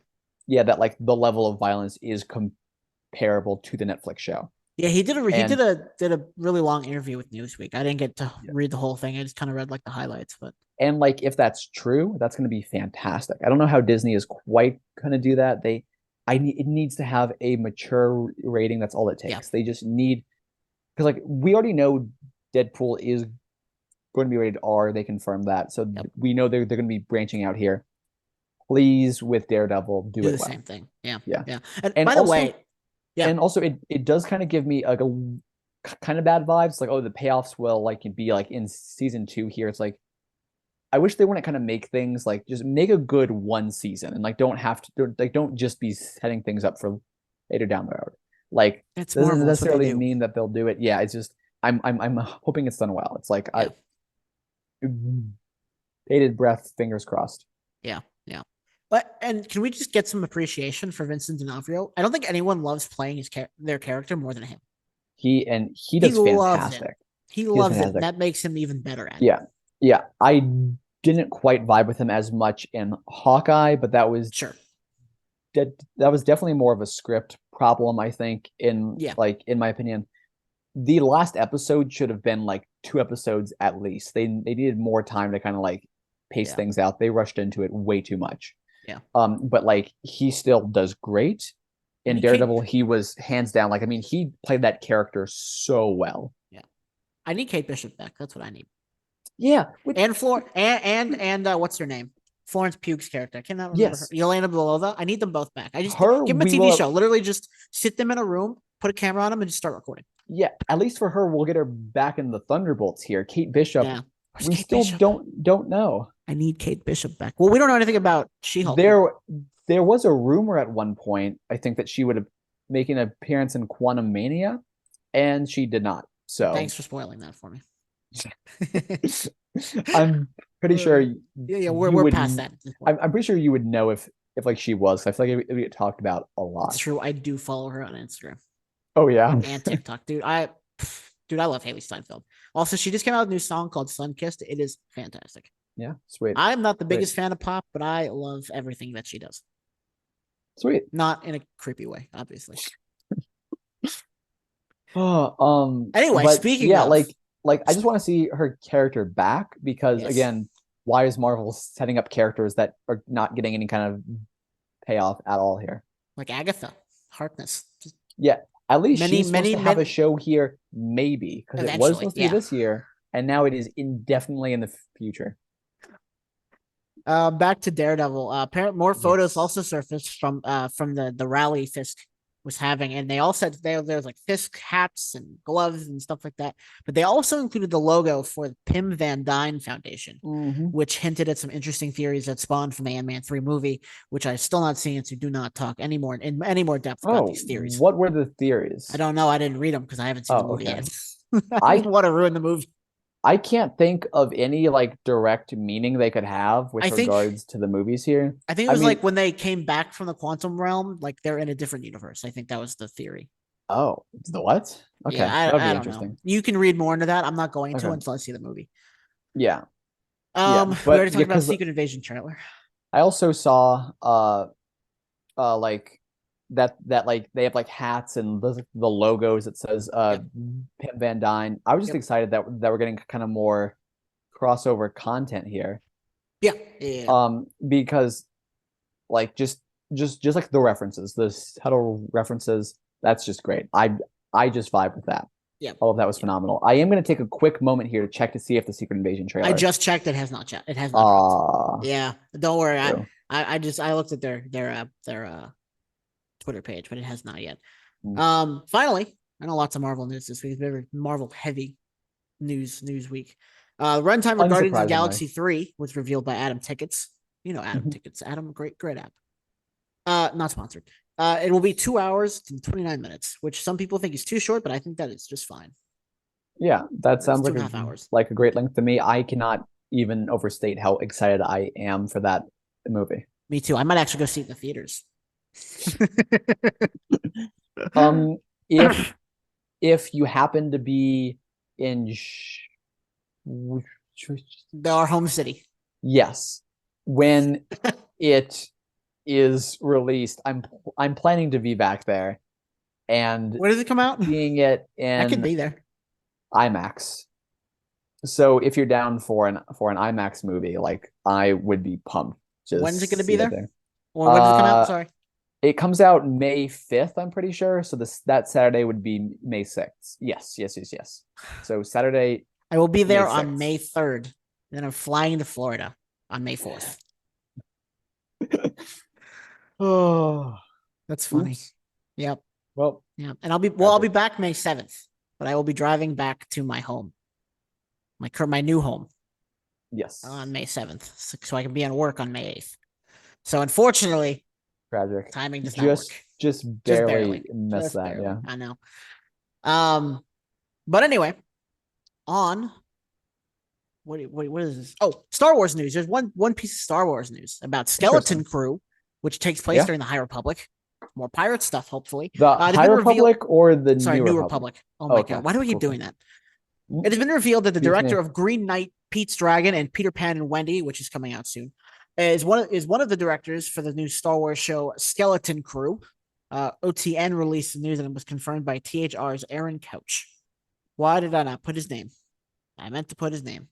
yeah, that like the level of violence is comparable to the Netflix show.
Yeah, he did a he
And
did a really long interview with Newsweek. I didn't get to
yeah.
read the whole thing. I just kind of read like the highlights, but
And like if that's true, that's going to be fantastic. I don't know how Disney is quite going to do that. It needs to have a mature rating. That's all it
yeah.
takes. They just need because like we already know Deadpool is going to be rated R. They confirmed that, so
Yep.
we know they're going to be branching out here. Please with Daredevil, do
Do
it
the
well.
same thing. Yeah.
Yeah,
Yeah. And
and
by the
also
way, yeah.
and also it does kind of give me like a kind of bad vibes. Like, oh, the payoffs will like be like in season 2 here. It's like I wish they wouldn't kind of make things like just make a good one season and like don't have to like don't just be setting things up for later down the road. Like
It's
doesn't
Marvel. That's what they
necessarily
do.
mean that they'll do it. Yeah, it's just I'm hoping it's done well. It's like I
Yeah.
bated breath, fingers crossed.
Yeah. Yeah. But and can we just get some appreciation for Vincent D'Onofrio? I don't think anyone loves playing their character more than him.
He
He
does
loves it.
fantastic.
He
He does
loves it, and
fantastic.
that makes him even better at it.
Yeah. Yeah. I didn't quite vibe with him as much in Hawkeye, but
Sure.
that was definitely more of a script problem, I think, in
Yeah.
like in my opinion. The last episode should have been like 2 episodes at least. They needed more time to kind of like pace
Yeah.
things out. They rushed into it way too much.
Yeah.
But like he still does great.
I
In
need Kate.
Daredevil, he was hands down like I mean, he played that character so well.
Yeah. I need Kate Bishop back. That's what I need.
Yeah, which
And Flor and what's her name? Florence Pugh's character. I cannot remember her.
yes,
Yelena Belova. I need them both back. I just
her
give them a
we
TV
will
show. Literally just sit them in a room, put a camera on them, and just start recording.
yeah, at least for her, we'll get her back in the Thunderbolts here. Kate Bishop,
Yeah. Where's
we
Kate
still
Bishop?
don't know.
I need Kate Bishop back. Well, we don't know anything about She-Hulk yet.
There was a rumor at one point, I think, that she would make an appearance in Quantum Mania, and she did not. So
Thanks for spoiling that for me.
I'm pretty sure
Yeah,
you
we're
would.
past that at this point.
I'm pretty sure you would know if like she was. I feel like it would get talked about a lot.
It's true. I do follow her on Instagram
Oh yeah,
and TikTok, dude. I love Haley Steinfeld. Also, she just came out with a new song called "Sunkissed." It is fantastic.
yeah, sweet,
I'm not the
sweet,
biggest fan of pop, but I love everything that she does.
sweet.
Not in a creepy way, obviously.
Oh,
Anyway,
but
speaking
yeah,
of,
like I just want to see her character back because
yes,
again, why is Marvel setting up characters that are not getting any kind of payoff at all here?
like Agatha Harkness, just
Yeah, at least
many,
she's supposed
many,
to have a
many.
show here, maybe, because it was
Eventually,
supposed to be
yeah.
this year, and now it is indefinitely in the future.
Back to Daredevil. More photos
Yes.
also surfaced from the rally Fisk was having, and they all said there's like Fisk hats and gloves and stuff like that. But they also included the logo for the Pim Van Dyne Foundation,
Mm-hmm.
which hinted at some interesting theories that spawned from the Ant-Man 3 movie, which I still not seen, so do not talk anymore in any more depth about
Oh,
these theories.
what were the
I
theories?
don't know. I didn't read them because I haven't seen the
Oh,
movie
okay.
yet. I
I
don't want to ruin the movie.
I can't think of any like direct meaning they could have with
I think
regards to the movies here.
I think it
I
was
mean,
like when they came back from the quantum realm, like they're in a different universe. I think that was the theory.
oh, the what? Okay,
Yeah,
that would be
I don't know.
interesting.
You can read more into that. I'm not going to
Okay,
until I see the movie.
yeah, yeah,
We
but
already
yeah,
talked about
because
Secret Invasion trailer.
I also saw like that like they have like hats and the logos that says
Yep.
Pim Van Dyne. I was just
Yep.
excited that we're getting kind of more crossover content here.
Yeah.
Because like just like the references, the subtle references, that's just great. I just vibe with that.
Yeah.
All of that was phenomenal. I am going to take a quick moment here to check to see if the Secret Invasion
I
trailer.
just checked. It has not checked. It has not dropped.
Ah,
Yeah. Don't worry.
true.
I looked at their Twitter page, but it has not yet.
Mm.
Finally, I know lots of Marvel news this week. It's very Marvel heavy news week. Runtime for Guardians of the
Unsurprisingly.
Galaxy 3 was revealed by Adam Tickets. You know Adam
Mhm.
Tickets. Adam, great app. Not sponsored. It will be 2 hours and 29 minutes, which some people think is too short, but I think that is just fine.
Yeah, that
It's
sounds
two and a half hours.
like a great length to me. I cannot even overstate how excited I am for that movie.
Me too. I might actually go see it in the theaters.
Um, if if you happen to be in
Our home city.
yes, when it is released, I'm planning to be back there and
Where does it come out?
seeing it
I could
in
be there.
IMAX. So if you're down for an IMAX movie, like I would be pumped
When's it going to
just
be
see it
there?
there.
Or when does it come out?
Uh,
Sorry.
it comes out May 5th, I'm pretty sure. So this that Saturday would be May 6th. Yes. So Saturday,
I will be
May
there on May
6th.
3rd. Then I'm flying to Florida on May 4th.
Oh,
That's funny.
oops.
Yep.
Well,
Yep. And I'll be
tragic.
back May 7th, but I will be driving back to my home, my new home
Yes.
on May 7th. So I can be on work on May 8th. So unfortunately,
Tragic.
timing does not work.
Just
Just
barely
barely.
missed
Just
that.
barely.
Yeah.
I know. But anyway, on what is this? Oh, Star Wars news. There's one piece of Star Wars news about Skeleton
Interesting.
Crew, which takes place
Yeah.
during the High Republic. More pirate stuff, hopefully.
The
It has
High
been revealed.
Republic or the
Sorry,
New
New
Republic?
Republic. Oh my
Okay.
god, why do we keep
Cool.
doing that? It has been revealed that the
Excuse
director
me.
of Green Knight, Pete's Dragon, and Peter Pan and Wendy, which is coming out soon, is one of the directors for the new Star Wars show Skeleton Crew. OTN released the news and it was confirmed by THR's Aaron Couch. Why did I not put his name? I meant to put his name.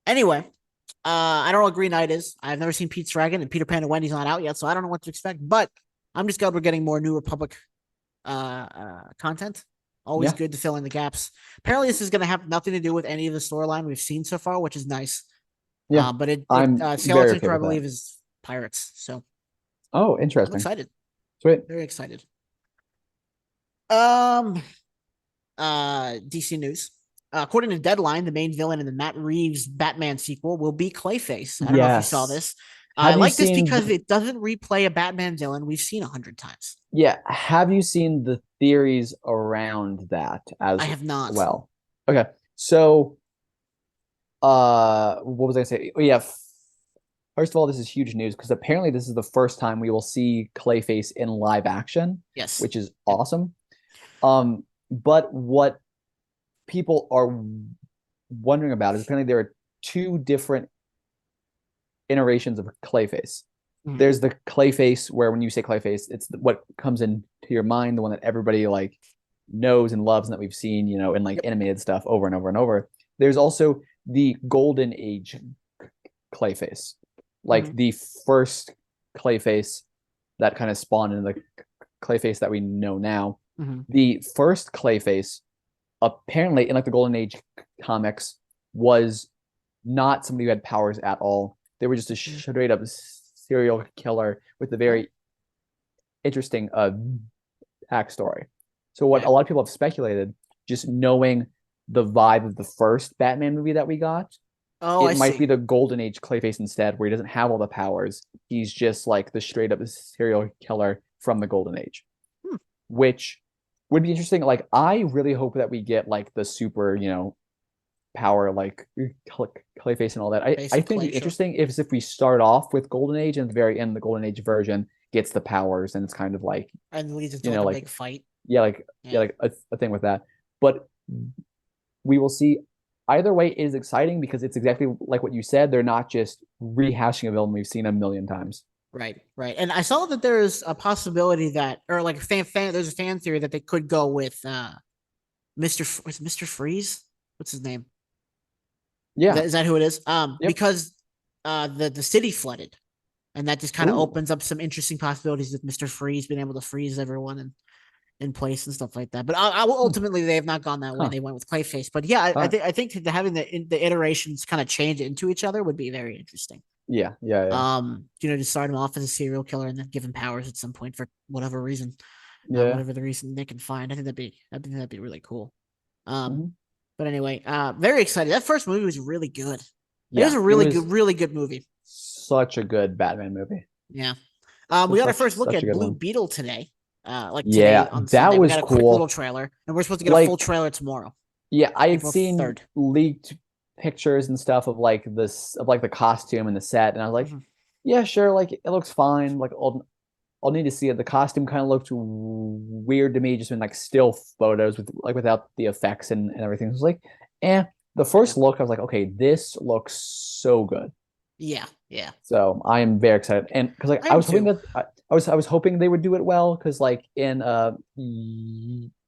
Anyway, I don't know what Green Knight is. I've never seen Pete's Dragon, and Peter Pan and Wendy's not out yet, so I don't know what to expect. But I'm just glad we're getting more New Republic content. Always
Yeah.
good to fill in the gaps. Apparently, this is going to have nothing to do with any of the storyline we've seen so far, which is nice.
Yeah.
But
I'm very
Skeleton
okay
Crew, I
with that.
believe, is pirates. So
Oh,
I'm
interesting.
excited.
Sweet.
Very excited. DC News. According to Deadline, the main villain in the Matt Reeves Batman sequel will be Clayface. I don't know if you saw
Yes.
this. I
Have you
like this
seen
because it doesn't replay a Batman villain we've seen 100 times.
yeah, have you seen the theories around that
I
as
have not.
well? Okay. So what was I gonna say? Oh, yeah. First of all, this is huge news because apparently this is the first time we will see Clayface in live action,
Yes.
which is
Yep.
awesome. But what people are wondering about is apparently there are two different iterations of Clayface.
Mhm.
There's the Clayface where when you say Clayface, it's what comes into your mind, the one that everybody like knows and loves and that we've seen, you know, in like
Yep.
animated stuff over and over and over. There's also the Golden Age Clayface, like
Mhm.
the first Clayface that kind of spawned into the Clayface that we know now.
Mhm.
The first Clayface, apparently in like the Golden Age comics, was not somebody who had powers at all. They were just a straight up serial killer with a very interesting backstory. So what
Okay.
a lot of people have speculated, just knowing the vibe of the first Batman movie that we got,
Oh, I
it might be
see.
the Golden Age Clayface instead, where he doesn't have all the powers. He's just like the straight up serial killer from the Golden Age,
Hmm.
which would be interesting. Like I really hope that we get like the super, you know, power like Clayface and all that. I
Basic
think
Clay,
it'd be
sure.
interesting if we start off with Golden Age and at the very end the Golden Age version gets the powers and it's kind of like,
And leads into
you
like
know,
a
like
big fight.
yeah
Yeah.
like a thing with that. But we will see. Either way is exciting because it's exactly like what you said. They're not just rehashing a villain we've seen a million times.
Right. And I saw that there's a possibility that, or like there's a fan theory that they could go with Mr. Freeze. What's his name?
Yeah.
Is that who it is?
Yep.
Because the city flooded, and that just kind of
Ooh.
opens up some interesting possibilities with Mister Freeze being able to freeze everyone in place and stuff like that. But
Hmm.
ultimately, they have not gone that way.
Huh.
They went with Clayface. But yeah,
All right.
I think that having the iterations kind of change into each other would be very interesting.
Yeah. Yeah. Yeah.
To start him off as a serial killer and then give him powers at some point for whatever reason,
Yeah.
whatever the reason they can find. I think that'd be really cool. Um,
Hmm.
but anyway, very excited. That first movie was really good. It was
Yeah.
a
It
really
was
really good movie.
such a good Batman movie.
Yeah. We
Such
got our
such
first look
such a
at
good
Blue
one.
Beetle today. Like today
Yeah,
on
that
Sunday, we
was
got a quick little
cool.
trailer, and we're supposed to get a full
Like,
trailer tomorrow,
yeah, I had
April
seen
3rd.
leaked pictures and stuff of like this of like the costume and the set, and I was like,
Mm-hmm.
yeah, sure, like it looks fine. Like I'll need to see it. The costume kind of looked weird to me, just in like still photos with like without the effects and everything. It was like, eh. The
Yeah.
first look, I was like, okay, this looks so good.
Yeah. Yeah.
So I am very excited, and because like
I
I
am
was hoping
too.
that I was hoping they would do it well, because like in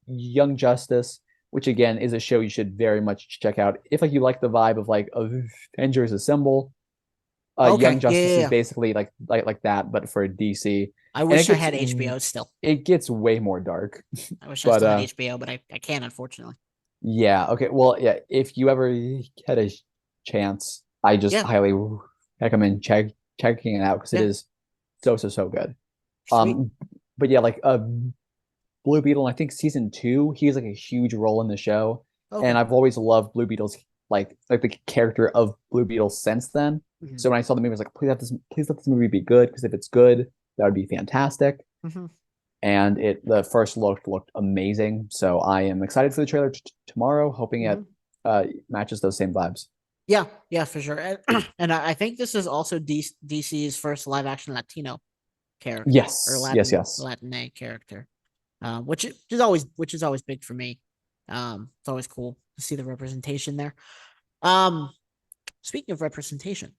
Young Justice, which again is a show you should very much check out if like you like the vibe of like Avengers Assemble. Young
Okay. Yeah.
Justice
Yeah.
is
Yeah.
basically like that, but for DC,
I
and
wish I had HBO still.
it gets way more dark.
I wish I
But
still had HBO, but I can't, unfortunately.
yeah, okay, well yeah, if you ever get a chance, I just
Yeah.
highly recommend checking it out because it
Yeah.
is so good.
Sweet.
Um, but yeah, like Blue Beetle, I think season two, he has like a huge role in the show, and
Okay.
I've always loved Blue Beetle's like the character of Blue Beetle since then.
Mm-hmm.
So when I saw the movie, I was like, please let this movie be good, because if it's good, that would be fantastic.
Mm-hmm.
And the first looked amazing, so I am excited for the trailer tomorrow, hoping it
Mm-hmm.
matches those same vibes.
Yeah. Yeah, for sure. And I think this is also DC's first live action Latino character or
Yes, yes, yes.
Latin A character, which is always big for me. It's always cool to see the representation there. Um, Speaking of representation,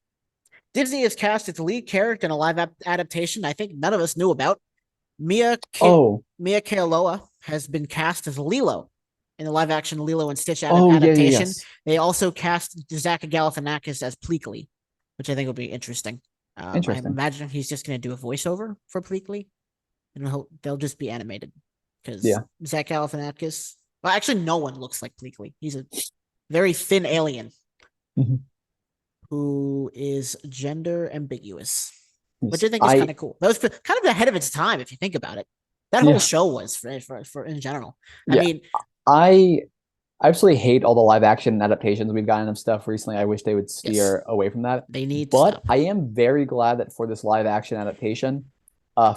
Disney has cast its lead character in a live adaptation I think none of us knew about. Mia K-
Oh,
Mia Kealoha has been cast as Lilo in the live action Lilo and Stitch
oh yeah, yeah,
adaptation.
yes.
They also cast Zach Galifianakis as Pleakley, which I think will be interesting. I
Interesting.
imagine he's just going to do a voiceover for Pleakley, and they'll just be animated because
Yeah.
Zach Galifianakis. Well, actually, no one looks like Pleakley. He's a very thin alien
Mhm.
who is gender ambiguous, which
Yes.
I think is kind of cool. That was kind of ahead of its time if you think about it. That whole
Yeah,
show was for in general. I
yeah.
mean,
I absolutely hate all the live action adaptations we've gotten of stuff recently. I wish they would
yes,
steer away from that.
they need to
But
stop.
I am very glad that for this live action adaptation,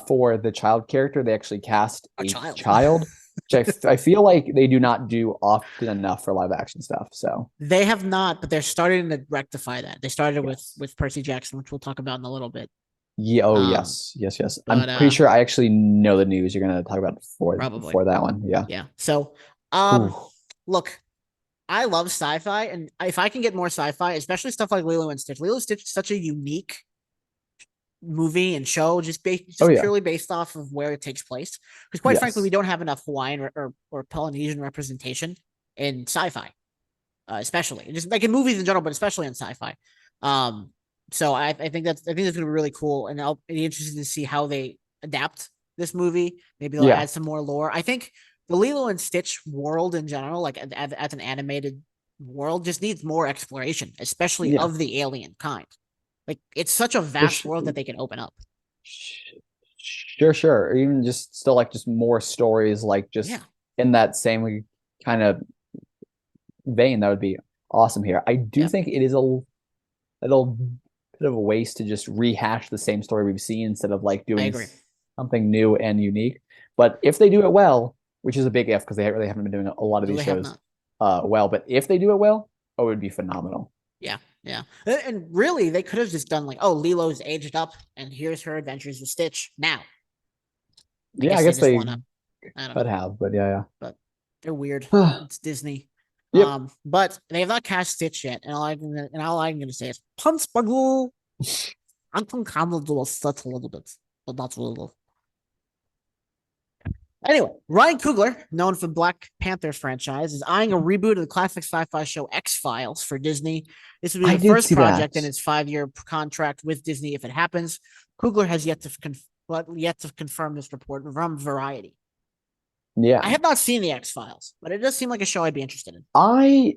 for the child character, they actually cast
A
a
child.
child, which I feel like they do not do often enough for live action stuff. So
They have not, but they're starting to rectify that. They started
yes.
with Percy Jackson, which we'll talk about in a little bit.
Yeah, oh
Um,
yes, yes, yes. I'm
but
pretty sure I actually know the news you're gonna talk about
probably,
for that one. Yeah.
yeah. So,
Ooh.
look, I love sci-fi, and if I can get more sci-fi, especially stuff like Lilo and Stitch. Lilo and Stitch is such a unique movie and show,
Oh
just
yeah.
purely based off of where it takes place. Because quite frankly, we
Yes.
don't have enough Hawaiian or Polynesian representation in sci-fi, especially just like in movies in general, but especially in sci-fi. Um, so I think that's gonna be really cool, and I'll be interested to see how they adapt this movie. Maybe they'll
Yeah.
add some more lore. I think the Lilo and Stitch world in general, like as an animated world, just needs more exploration, especially
Yeah.
of the alien kind. Like it's such a
For
vast world that they can open up.
sure, sure. Or even just still like just more stories, like
Yeah.
just in that same kind of vein. That would be awesome here. I do
Yeah.
think it is a little bit of a waste to just rehash the same story we've seen instead of like
I
doing
agree.
something new and unique. But if they do it well, which is a big if because they really haven't been doing a lot of
No,
these
they have
shows
not.
well, but if they do it well, oh, it would be phenomenal.
Yeah. Yeah. And really, they could have just done like, oh, Lilo's aged up and here's her adventures with Stitch now. I
Yeah, I
guess they
guess
just
they
want to, I don't
could
know,
have, but yeah,
but they're weird.
yeah.
It's Disney.
Yep.
But they have not cast Stitch yet. And all I'm gonna say is Punch Bagul. I can kind of do a Stitch a little bit, but not a little. Anyway, Ryan Coogler, known for Black Panther franchise, is eyeing a reboot of the classic sci-fi show X-Files for Disney. This would be
I
the
did
first
see that.
project in its 5-year contract with Disney if it happens. Coogler has yet to confirm this report from Variety. I
Yeah.
have not seen the X-Files, but it does seem like a show I'd be interested in.
I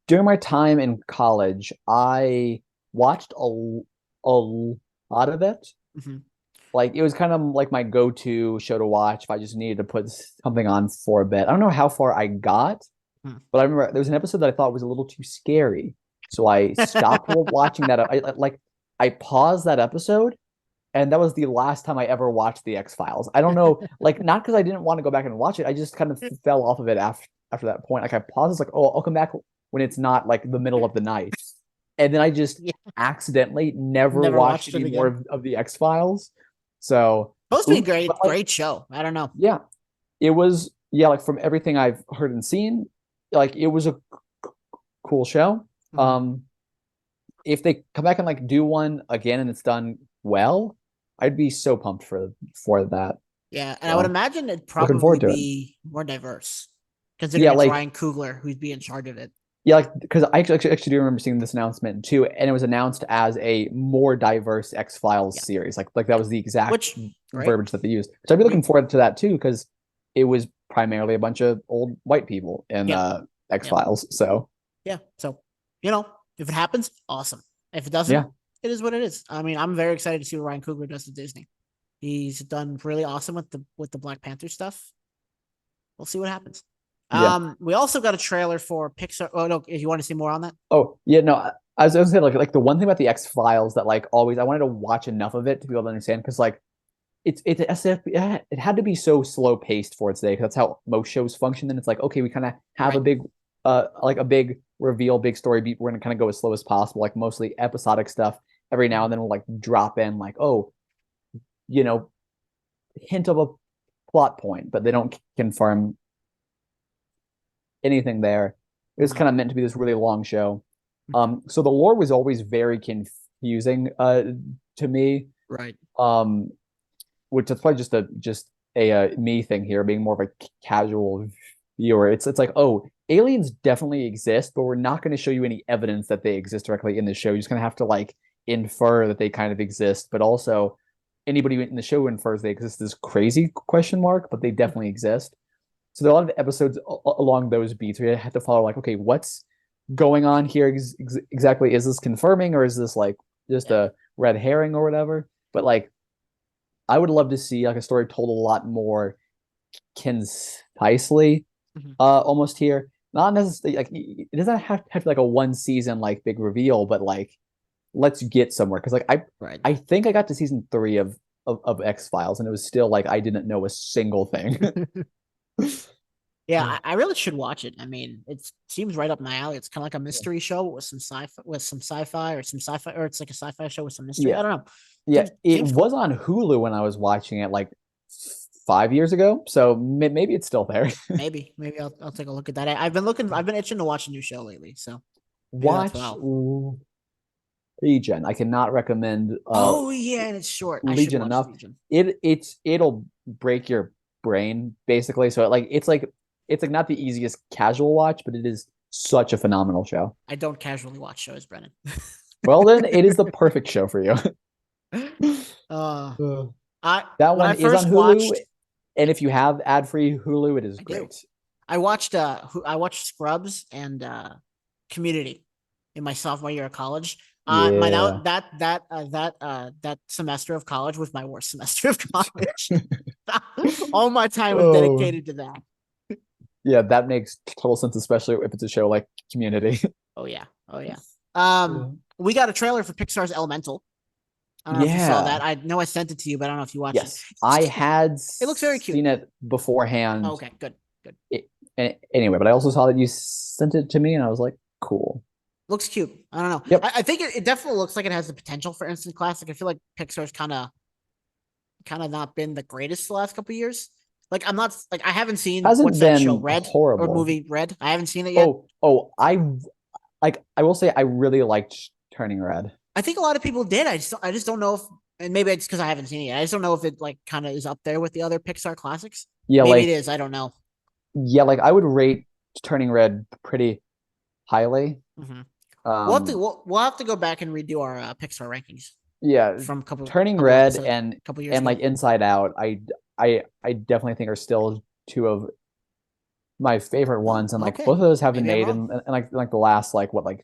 During my time in college, I watched a lot of it.
Mm-hmm.
Like it was kind of like my go-to show to watch if I just needed to put something on for a bit. I don't know how far I got,
Hmm.
but I remember there was an episode that I thought was a little too scary. So I stopped watching that. I paused that episode, and that was the last time I ever watched the X-Files. I don't know, like not because I didn't want to go back and watch it. I just kind of fell off of it after that point. Like I paused, it's like, oh, I'll come back when it's not like the middle of the night. And then I just
Yeah,
accidentally never
never
watched
watched it
any more
again.
of the X-Files. So,
Supposed to be
oops, but
great,
like,
great show. I don't know.
yeah, it was, yeah, like from everything I've heard and seen, like it was a cool show.
Mm-hmm.
Um, if they come back and like do one again and it's done well, I'd be so pumped for that.
Yeah, and I would
So
imagine it'd
looking
probably
forward to it.
be more diverse, considering
Yeah,
it's
like
Ryan Coogler who'd be in charge of it.
yeah, like because I actually do remember seeing this announcement too, and it was announced as a more diverse X-Files
Yeah,
series. Like that
yeah.
was the exact
Which great.
verbiage that they used. So I'd be looking forward to that too, because it was primarily a bunch of old white people in
Yep, yep,
X-Files. So
yeah. So if it happens, awesome. If it doesn't,
yeah,
it is what it is. I mean, I'm very excited to see what Ryan Coogler does to Disney. He's done really awesome with the Black Panther stuff. We'll see what happens.
yeah.
We also got a trailer for Pixar. Oh no, if you want to see more on that,
Oh yeah, no. I was saying like the one thing about the X-Files that like always I wanted to watch enough of it to be able to understand because like it's it had to be so slow paced for its day because that's how most shows function. Then it's like okay, we kind of have a
right?
big like a big reveal, big story beat. We're gonna kind of go as slow as possible, like mostly episodic stuff. Every now and then we'll like drop in like oh you know hint of a plot point, but they don't confirm anything there. It was
Mhm.
kind of meant to be this really long show. So the lore was always very confusing to me.
Right.
Um, which is probably just a me thing here, being more of a casual viewer. It's like, oh, aliens definitely exist, but we're not going to show you any evidence that they exist directly in the show. You're just going to have to like infer that they kind of exist, but also anybody in the show infers they exist is crazy question mark, but they definitely exist. So there are a lot of episodes along those beats where you have to follow like, okay, what's going on here exactly? Is this confirming or is this like just
Yeah.
a red herring or whatever? But like I would love to see like a story told a lot more concisely,
Mhm.
almost here. Not necessarily like it doesn't have to be like a one season like big reveal, but like let's get somewhere. Because like
Right.
I think I got to season 3 of X-Files and it was still like I didn't know a single thing.
Yeah, I really should watch it. I mean, it seems right up my alley. It's kind of like a mystery show with some sci-fi, or it's like a sci-fi show with some mystery. I
Yeah.
don't know.
Yeah, it
Seems
was
cool.
on Hulu when I was watching it like 5 years ago, so maybe it's still there.
Maybe I'll take a look at that. I've been looking. I've been itching to watch a new show lately, so maybe that's what
Watch
I'll.
Legion. I cannot recommend
Oh yeah, and it's short. I should
Legion
watch
enough.
Legion.
It'll break your brain basically. So it's like not the easiest casual watch, but it is such a phenomenal show.
I don't casually watch shows, Brennan.
Well, then it is the perfect show for you.
uh,
Uh,
I
that
when I
one is on
first
Hulu,
watched,
and if you have ad-free Hulu, it is
I do.
great.
I watched Scrubs and Community in my sophomore year of college. My
Yeah.
that semester of college was my worst semester of college. All my time was
Oh,
dedicated to that.
yeah, that makes total sense, especially if it's a show like Community.
Oh yeah, oh yeah.
Yeah.
We got a trailer for Pixar's Elemental. I don't know if you saw
Yeah.
that. I know I sent it to you, but I don't know if you watched it.
Yes, I had
It looks very cute.
seen it
Oh,
beforehand.
okay, good, good.
It, anyway, but I also saw that you sent it to me, and I was like, cool.
Looks cute. I don't know.
Yep.
I think it definitely looks like it has the potential for instant classic. I feel like Pixar's kind of not been the greatest the last couple years. Like I'm not like I haven't seen
Hasn't
what's that show
been
Red or
horrible.
movie Red. I haven't seen it yet.
Oh, I will say I really liked Turning Red.
I think a lot of people did. I just don't know if, and maybe it's because I haven't seen it yet. I just don't know if it like kind of is up there with the other Pixar classics.
Yeah,
Maybe it
like
is. I don't know.
I would rate Turning Red pretty highly.
Hmm.
Um,
we'll have to go back and redo our Pixar rankings
yeah,
from
Turning
couple
Red
episodes, couple years
and
ago.
like Inside Out, I definitely think are still two of my favorite
Oh,
ones, and like
okay.
both of those have been
Maybe I'm
made
wrong.
in like the last like what like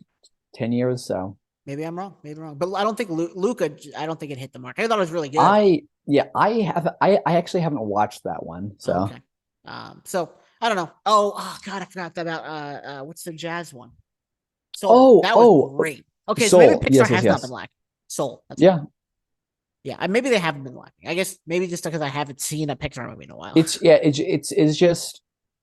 10 years. So
Maybe I'm wrong. Maybe I'm wrong. But I don't think Luca. I don't think it hit the mark. I thought it was really good.
I actually haven't watched that one. So
Okay. So I don't know. Oh God, I forgot about what's the jazz one? Soul.
oh
That was
oh
great. Okay, so maybe
Soul,
Pixar
yes, yes,
has not been
yes,
lacking. Soul. That's right.
yeah.
Yeah, maybe they haven't been lacking. I guess maybe just because I haven't seen a Pixar movie in a while.
It's just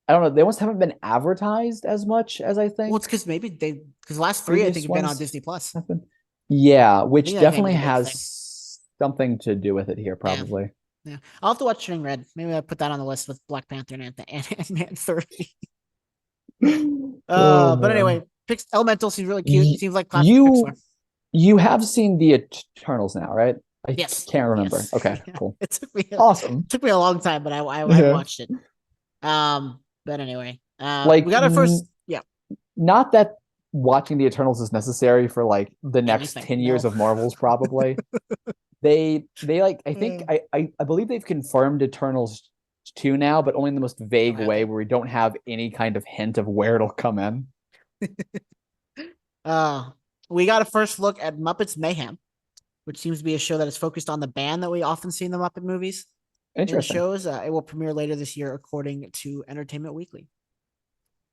I don't know. They almost haven't been advertised as much as I
Well, it's
think
because maybe the last three I think
previous
have been on
ones
Disney Plus.
have been. Yeah,
I think
which
that came
definitely
as a big thing.
has something to do with it here,
Yeah,
probably.
yeah. I'll have to watch Turning Red. Maybe I'll put that on the list with Black Panther and Ant-Man 30.
Oh
But
man.
anyway, Elemental seems really cute.
Y-
Seems like classic Pixar.
You you have seen the Eternals now, right? I
Yes,
can't remember.
yes.
Okay,
Yeah.
cool.
It
Awesome.
took me a long time, but I've
Yeah.
watched it. But anyway, we
Like
got our first. Yeah,
not that watching the Eternals is necessary for like the next
anything.
10 years
No.
of Marvels probably. They like I think
Uh,
I believe they've confirmed Eternals 2 now, but only in the most
oh,
vague
have
way
they?
where we don't have any kind of hint of where it'll come in.
Uh, we got a first look at Muppets Mayhem, which seems to be a show that is focused on the band that we often see in the Muppet movies and
Interesting.
shows. It will premiere later this year, according to Entertainment Weekly.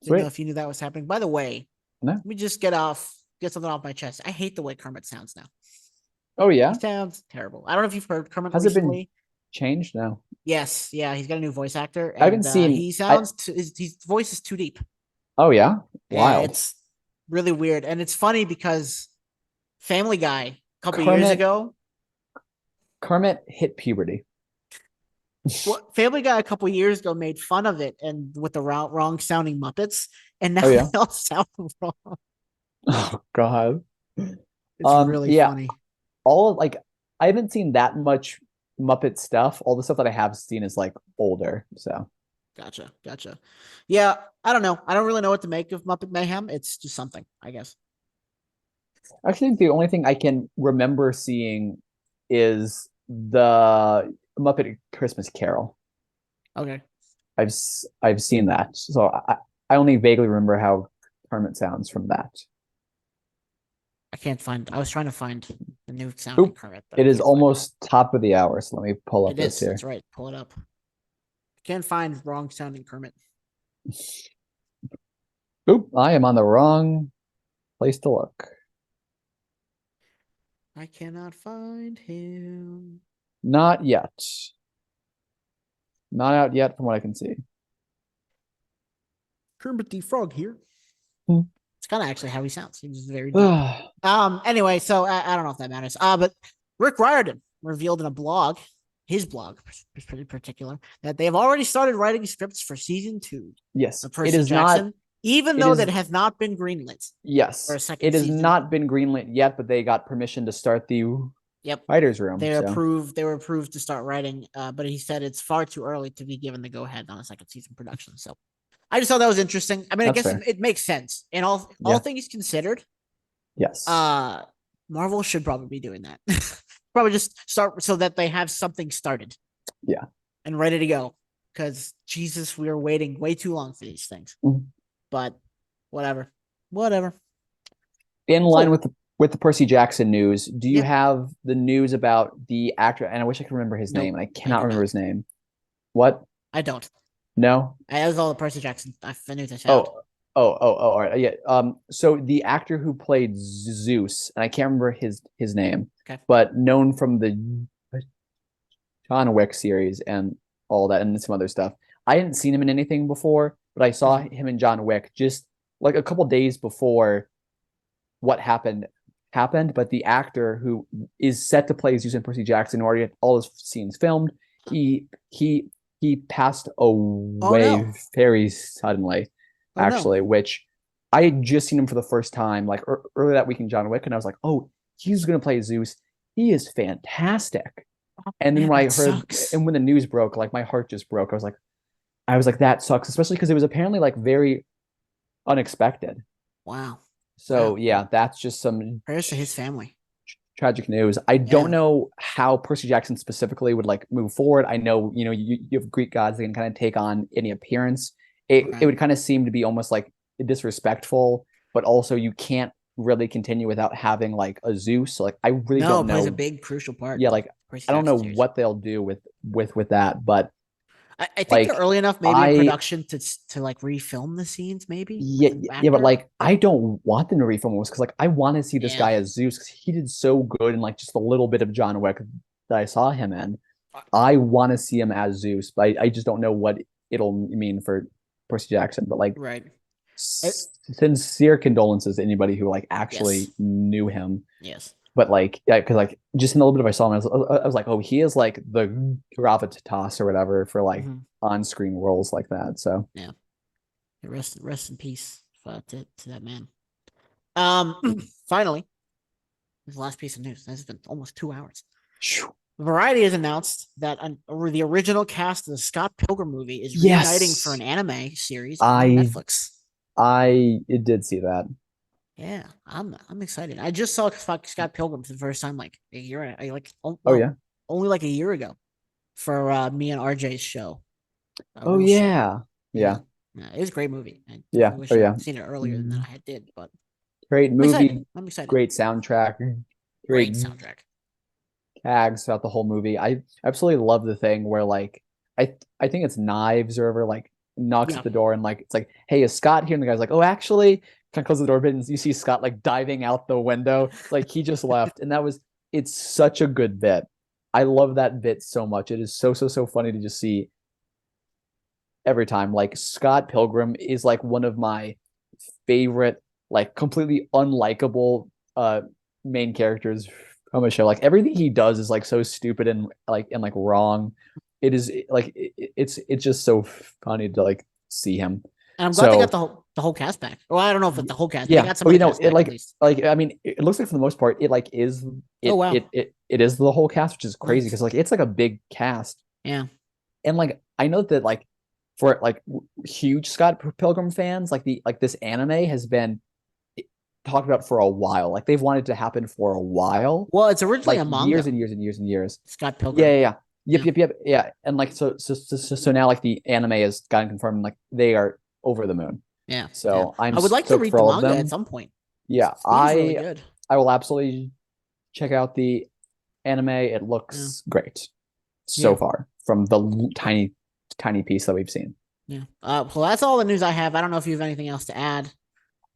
Didn't know
Sweet.
if you knew that was happening. By the way,
No.
let me just get something off my chest. I hate the way Kermit sounds now.
Oh
He
yeah.
sounds terrible. I don't know if you've heard Kermit
Has it been
recently.
changed? No.
Yes, yeah, he's got a new voice actor,
I haven't
and
seen
he
I
sounds his voice is too deep.
oh yeah.
And
Wild.
it's really weird, and it's funny because Family Guy a couple years
Kermit
ago,
Kermit hit puberty.
well, Family Guy a couple years ago made fun of it and with the wrong sounding Muppets, and now
Oh yeah.
they all sound wrong.
Oh God.
It's really
Yeah,
funny.
all of like I haven't seen that much Muppet stuff. All the stuff that I have seen is like older. So
Gotcha. Yeah, I don't know. I don't really know what to make of Muppet Mayhem. It's just something, I guess.
actually the only thing I can remember seeing is the Muppet Christmas Carol.
Okay.
I've seen that. So I only vaguely remember how Kermit sounds from that.
I can't find. I was trying to find the new sounding
Oop.
Kermit, but I
It is
can't find it.
almost top of the hour, so let me pull up
It
this
is.
here.
That's right. Pull it up. I can't find wrong sounding Kermit.
Oop, I am on the wrong place to look.
I cannot find him.
Not yet. Not out yet from what I can see.
Kermit the Frog here.
Hmm.
It's kind of actually how he sounds. He's very deep. Anyway, so I don't know if that matters. But Rick Riordan revealed in a blog, his blog is pretty particular, that they have already started writing scripts for season 2
Yes,
of
it
Percy
is not.
Jackson, even
It
though
is
that has not been greenlit for
yes,
a second
it has
season.
not been greenlit yet, but they got permission to start the
Yep.
writers' room.
They're
So
approved. They were approved to start writing, but he said it's far too early to be given the go ahead on a second season production. So I just thought that was interesting. I mean, I
that's
guess
fair.
it makes sense. And all
Yeah.
things considered,
Yes.
uh Marvel should probably be doing that. Probably just start so that they have something started
Yeah.
and ready to go. Because Jesus, we are waiting way too long for these things.
Mhm.
But whatever. Whatever.
In line
Cool.
with the Percy Jackson news, do you
Yeah.
have the news about the actor? And I wish I could remember his name,
Nope.
and I
I
cannot
do
remember
not.
his name. What?
I don't.
No.
That was all the Percy Jackson. I knew this out.
Oh, all right. Yeah. So the actor who played Zeus, and I can't remember his name,
Okay.
but known from the John Wick series and all that, and some other stuff. I hadn't seen him in anything before, but I saw
Mhm.
him in John Wick just like a couple days before what happened. But the actor who is set to play Zeus and Percy Jackson, who already had all his scenes filmed, he he he passed
Oh
away
no.
very suddenly,
Oh no.
actually, which I had just seen him for the first time like earlier that week in John Wick, and I was like, oh, he's gonna play Zeus. He is fantastic. And then
Man,
when I
that
heard,
sucks.
and when the news broke, like my heart just broke. I was like, I was like, that sucks, especially because it was apparently like very unexpected.
Wow.
So
Wow.
yeah, that's just some
Prayers to his family.
tragic news. I don't
Yeah.
know how Percy Jackson specifically would like move forward. I know, you have Greek gods that can kind of take on any appearance. It
Right.
would kind of seem to be almost like disrespectful, but also you can't really continue without having like a Zeus. So like I really
No,
don't
it plays a
know.
big crucial part
Yeah,
in
like
Percy
I don't know
Jackson series.
what they'll do with that, but
I think they're
like
early enough, maybe in
I
production to like refilm the scenes, maybe
yeah,
with an
yeah, but
actor.
like I don't want them to refilm this because like I want to see this
Yeah.
guy as Zeus because he did so good in like just a little bit of John Wick that I saw him in. I want to see him as Zeus, but I just don't know what it'll mean for Percy Jackson. But like
Right. It,
sincere condolences to anybody who like
yes.
actually knew him.
Yes.
But like, yeah, because like just in a little bit of I saw him, I was like, oh, he is like the gravitas or whatever for like
Hmm.
on-screen roles like that. So
Yeah. Rest in peace to that man. Finally, this last piece of news. This has been almost 2 hours. Variety has announced that the original cast of the Scott Pilgrim movie is reuniting for
yes,
an anime series on
I
Netflix.
I did see that.
Yeah, I'm excited. I just saw Scott Pilgrim for the first time like a year,
Oh yeah.
only like a year ago for me and RJ's show.
Oh
Real shit.
yeah.
Yeah.
Yeah.
Yeah, it was a great movie. I
Yeah.
definitely wish
Oh
I'd
yeah.
seen it earlier than
Mm,
I did, but
great
I'm excited.
movie,
I'm excited.
great soundtrack, great
Great soundtrack.
tags throughout the whole movie. I absolutely love the thing where like I think it's Knives or whatever like knocks
Yeah.
at the door and like it's like, hey, is Scott here? And the guy's like, oh, actually, kind of closes the door a bit and you see Scott like diving out the window, like he just left. And that was it's such a good bit. I love that bit so much. It is so funny to just see every time. Like Scott Pilgrim is like one of my favorite, like completely unlikable main characters from a show. Like everything he does is like so stupid and wrong. It is like it's just so funny to like see him.
And I'm glad they got
So
the whole cast back. Well, I don't know if it's the whole cast, but they
yeah,
got some
but
of the cast
it
back at least.
like I mean it looks like for the most part it like is
Oh wow.
it is the whole cast, which is crazy
Nice.
because like it's like a big cast.
Yeah.
And like I know that like for like huge Scott Pilgrim fans, like the like this anime has been talked about for a while. Like they've wanted to happen for a while,
Well, it's originally
like
a
years
manga,
and years and years and years.
Scott
Yeah,
Pilgrim.
yeah, yeah.
Yeah.
Yeah. And like so now like the anime has gotten confirmed. Like they are over the moon.
Yeah. Yeah.
So I'm
I would like to
stoked
read
for
the
all of
manga at
them.
some point.
Yeah,
Seems really good.
I will absolutely check out the anime. It
Yeah.
looks great so
Yeah.
far from the tiny piece that we've seen.
Yeah. Well, that's all the news I have. I don't know if you have anything else to add.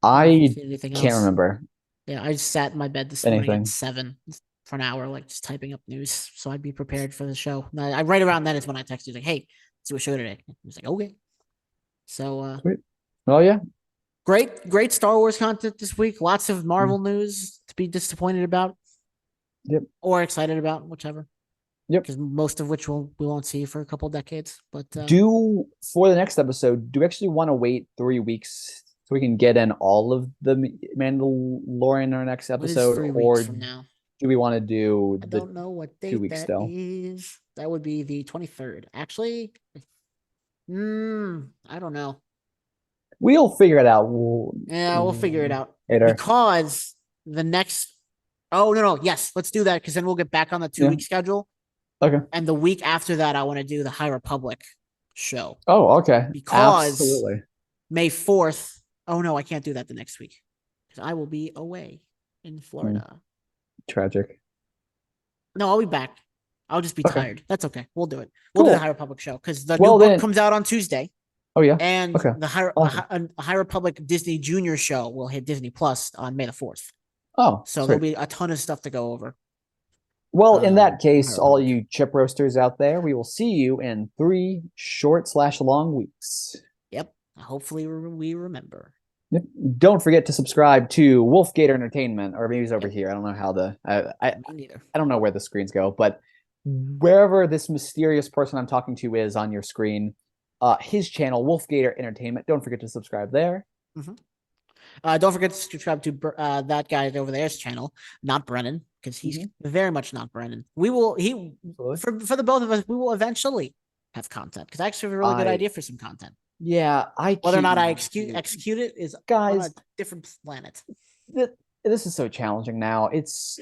I don't know if you
I
see anything
can't
else.
remember
Yeah, I just sat in my bed this morning at
anything.
7 for an hour, like just typing up news, so I'd be prepared for the show. I right around then is when I texted you like, "Hey, let's do a show today." I was like, "Okay." So,
Sweet. Oh yeah.
great Star Wars content this week. Lots of
Mm.
Marvel news to be disappointed about
Yep.
or excited about, whichever.
Yep.
Because most of which we won't see for a couple decades. But
Do for the next episode, do we actually want to wait 3 weeks so we can get in all of the Mandalorian in our next
what is
episode,
3 weeks
or
from now?
do we want to do
I
the
don't know what
2 weeks
date that
still?
is. That would be the 23rd. Actually, I don't know.
We'll figure it out
Yeah, we'll figure it out
later.
because the next. Oh no! Yes, let's do that because then we'll get back on the 2 week
Yeah.
schedule,
Okay.
and the week after that, I want to do the High Republic show
Oh, okay.
because
Absolutely.
May 4th. Oh no, I can't do that the next week because I will be away in
Hmm.
Florida.
Tragic.
No, I'll be back. I'll just be
Okay.
tired. That's okay. We'll do it. We'll do the High
Cool.
Republic show because the new
Well
book
then.
comes out on Tuesday,
Oh yeah.
and
Okay.
the
Awesome.
High Republic Disney Junior show will hit Disney Plus on May 4th.
Oh,
So there'll
sweet.
be a ton of stuff to go over.
Well, in that
High
case, all
Republic.
you chip roasters out there, we will see you in 3 short/long weeks.
Yep. Hopefully we remember.
Yep. Don't forget to subscribe to Wolfgate Entertainment, or maybe it's over
Yep.
here. I don't know how
Me neither.
I don't know where the screens go, but wherever this mysterious person I'm talking to is on your screen, his channel, Wolfgator Entertainment. Don't forget to subscribe there.
Mm-hmm. Don't forget to subscribe to that guy over there's channel, not Brennan, because he's very much not Brennan. We will for the both of us. We will eventually have content because I actually have a really good idea for some content.
Yeah,
Whether or not I execute it is
guys
on a different planet.
This is so challenging now. It's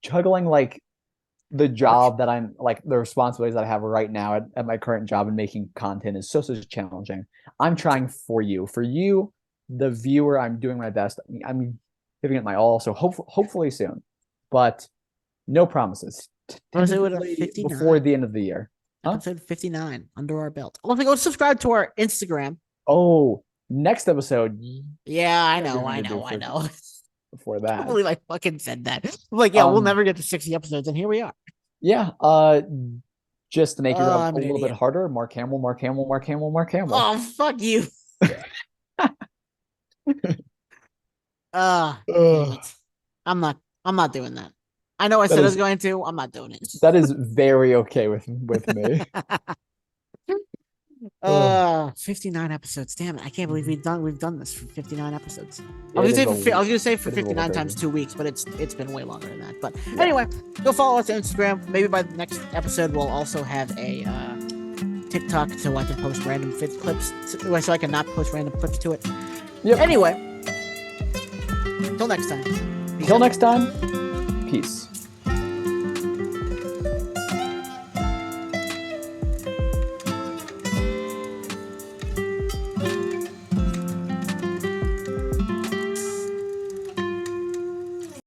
juggling like the job that I'm like the responsibilities that I have right now at my current job and making content is so challenging. I'm trying for you, the viewer. I'm doing my best. I'm giving it my all. So hopefully soon, but no promises. Tentatively before the end of the year.
Episode 59 under our belt. Oh, go subscribe to our Instagram.
Oh, next episode.
Yeah, I know.
Before that, I
believe I fucking said that. I'm like, yeah, we'll never get to 60 episodes, and here we are.
Yeah. Just to make it a little bit harder, Mark Hamill.
Oh, fuck you. I'm not doing that. I know I said I was going to. I'm not doing it.
That is very okay with me.
59 episodes. Damn it! I can't believe we've done this for 59 episodes. I was gonna say for 59 times 2 weeks, but it's been way longer than that. But anyway, go follow us on Instagram. Maybe by the next episode, we'll also have a TikTok so I can post random clips. So I can not post random clips to it. Yep. Anyway, till next time. Peace.